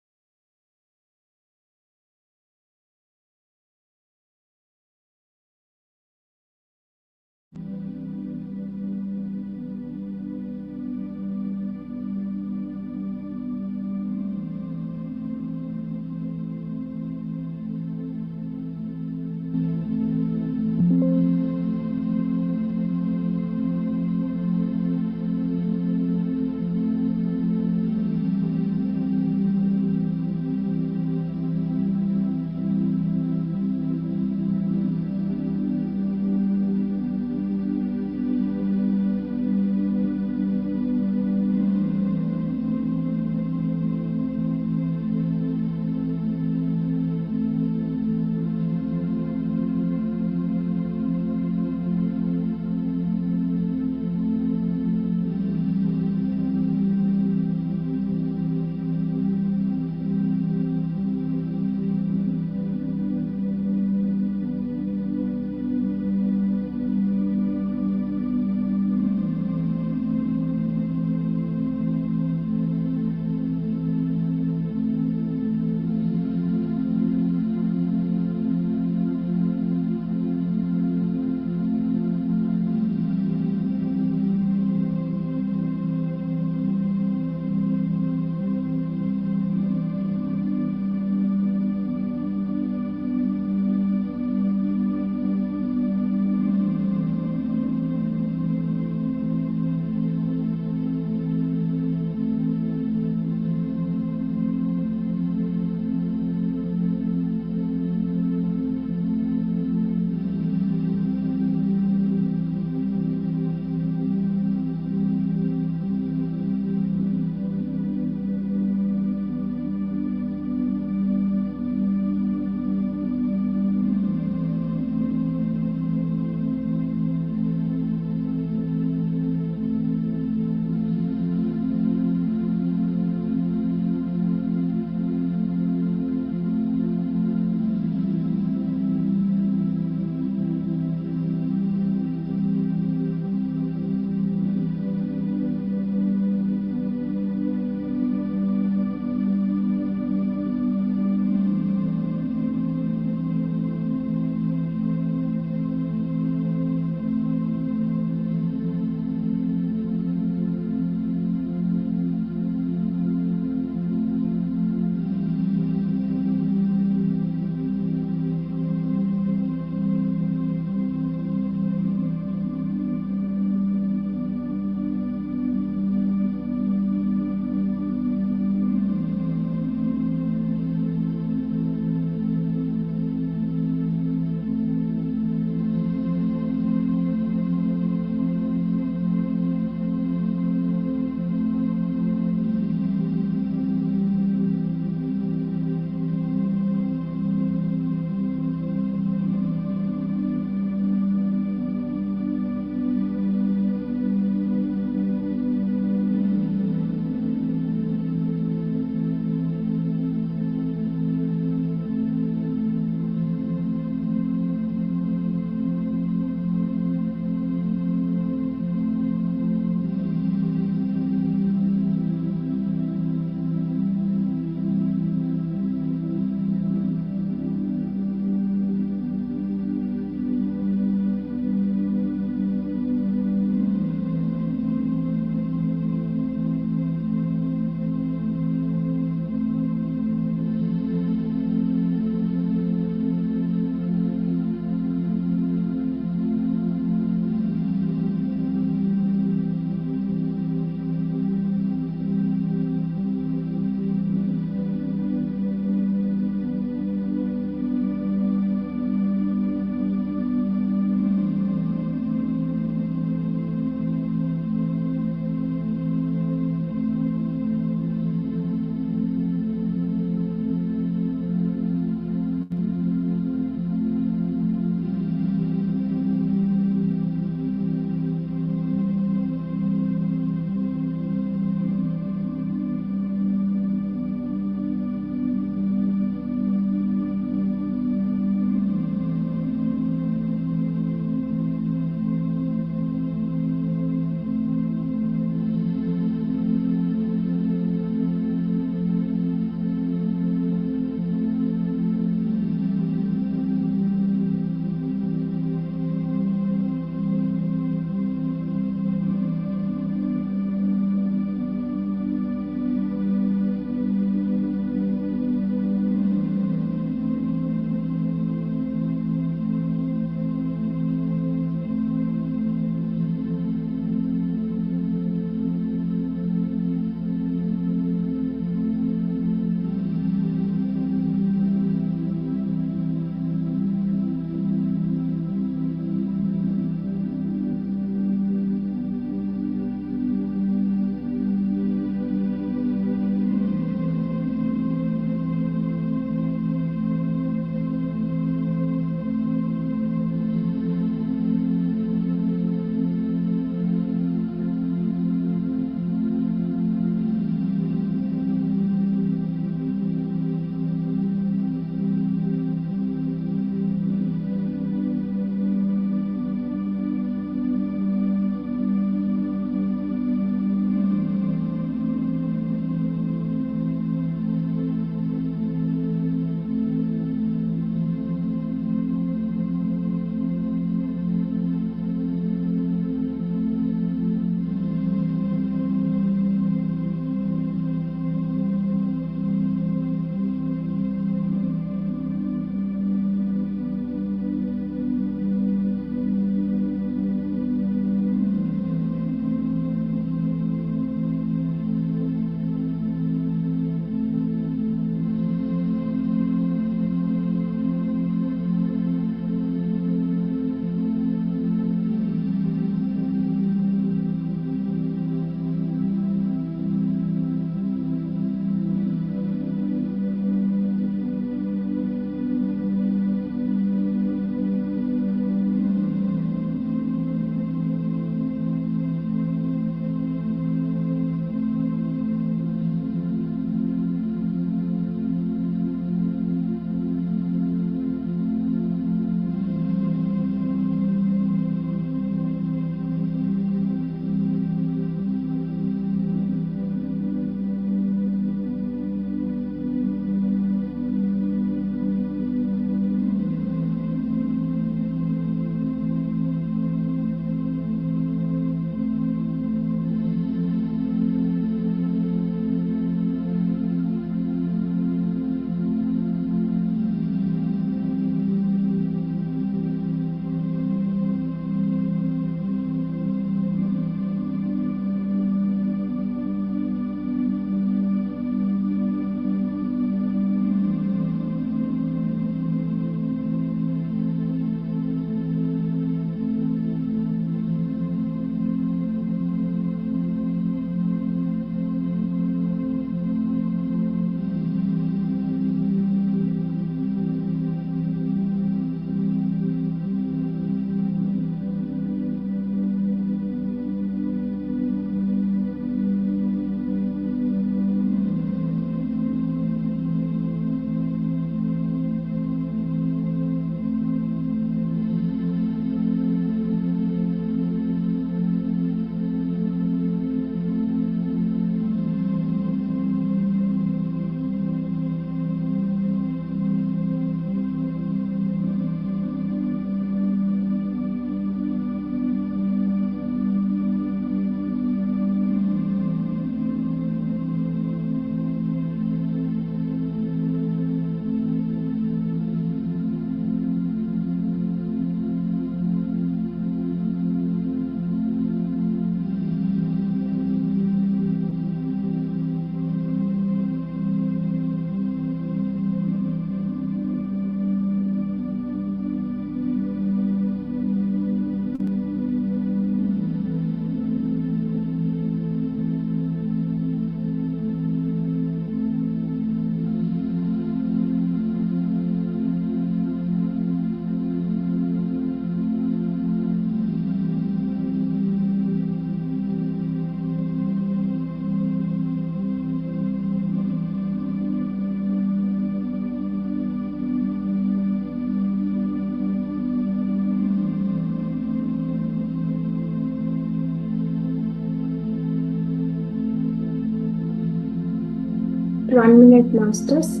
1 minute, masters.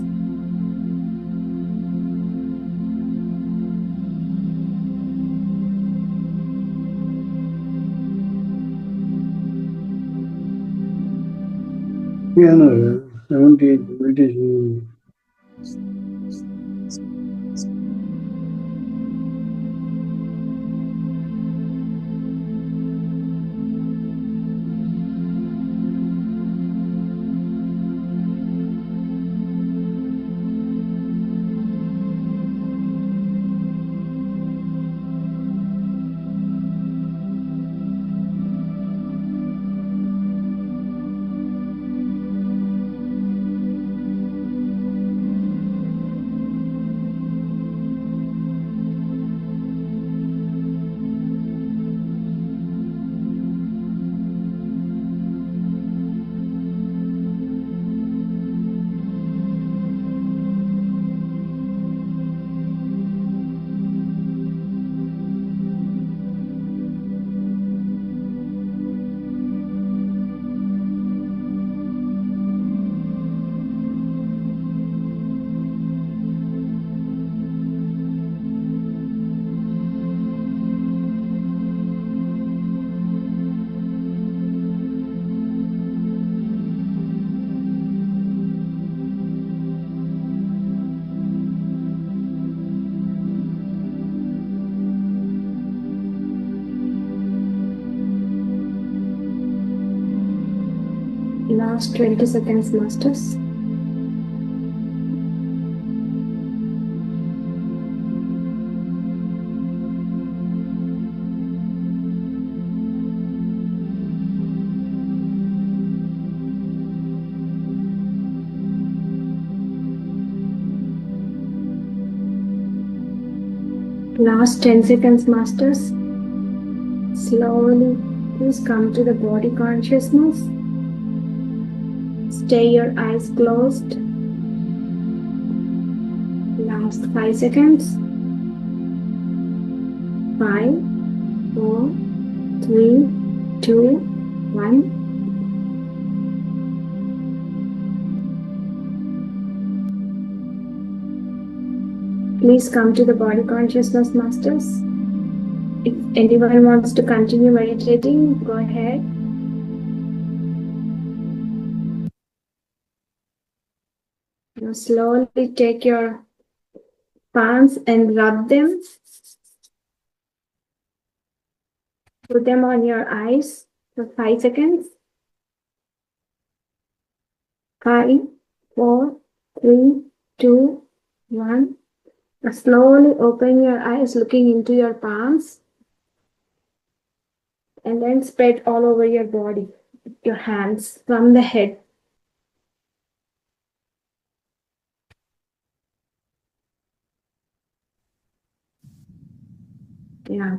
Yeah, no, 78 meditation. Last 20 seconds, masters. Last 10 seconds, masters. Slowly, please come to the body consciousness. Stay your eyes closed. Last 5 seconds. 5, 4, 3, 2, 1. Please come to the body consciousness, masters. If anyone wants to continue meditating, go ahead. Now slowly take your palms and rub them. Put them on your eyes for 5 seconds. 5, 4, 3, 2, 1. Now slowly open your eyes, looking into your palms. And then spread all over your body, your hands from the head. Yeah.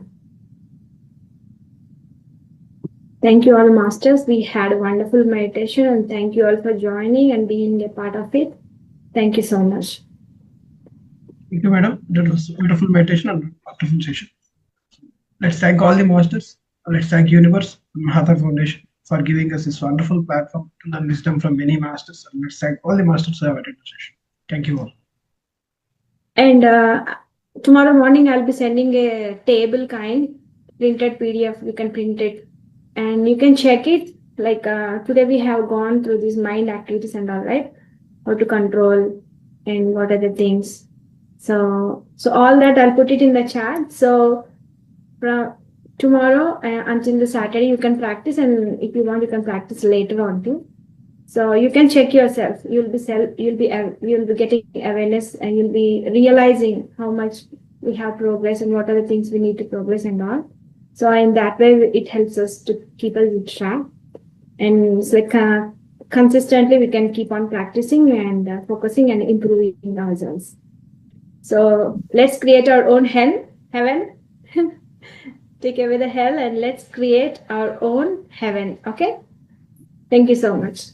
Thank you all, masters. We had a wonderful meditation, and thank you all for joining and being a part of it. Thank you so much. Thank you, madam. That was a beautiful meditation and wonderful session. Let's thank all the masters. Let's thank Universe and Mahavatar Foundation for giving us this wonderful platform to learn wisdom from many masters. And let's thank all the masters who have attended the session. Thank you all. And tomorrow morning, I'll be sending a table kind printed PDF. You can print it and you can check it. Like today, we have gone through these mind activities and all, right? How to control and what are the things. So all that I'll put it in the chat. So from tomorrow until the Saturday, you can practice, and if you want, you can practice later on too. So you can check yourself. You'll be getting awareness, and you'll be realizing how much we have progress and what are the things we need to progress and all. So in that way, it helps us to keep us on track, and it's like consistently we can keep on practicing and focusing and improving ourselves. So let's create our own heaven. Take away the hell and let's create our own heaven. Okay. Thank you so much.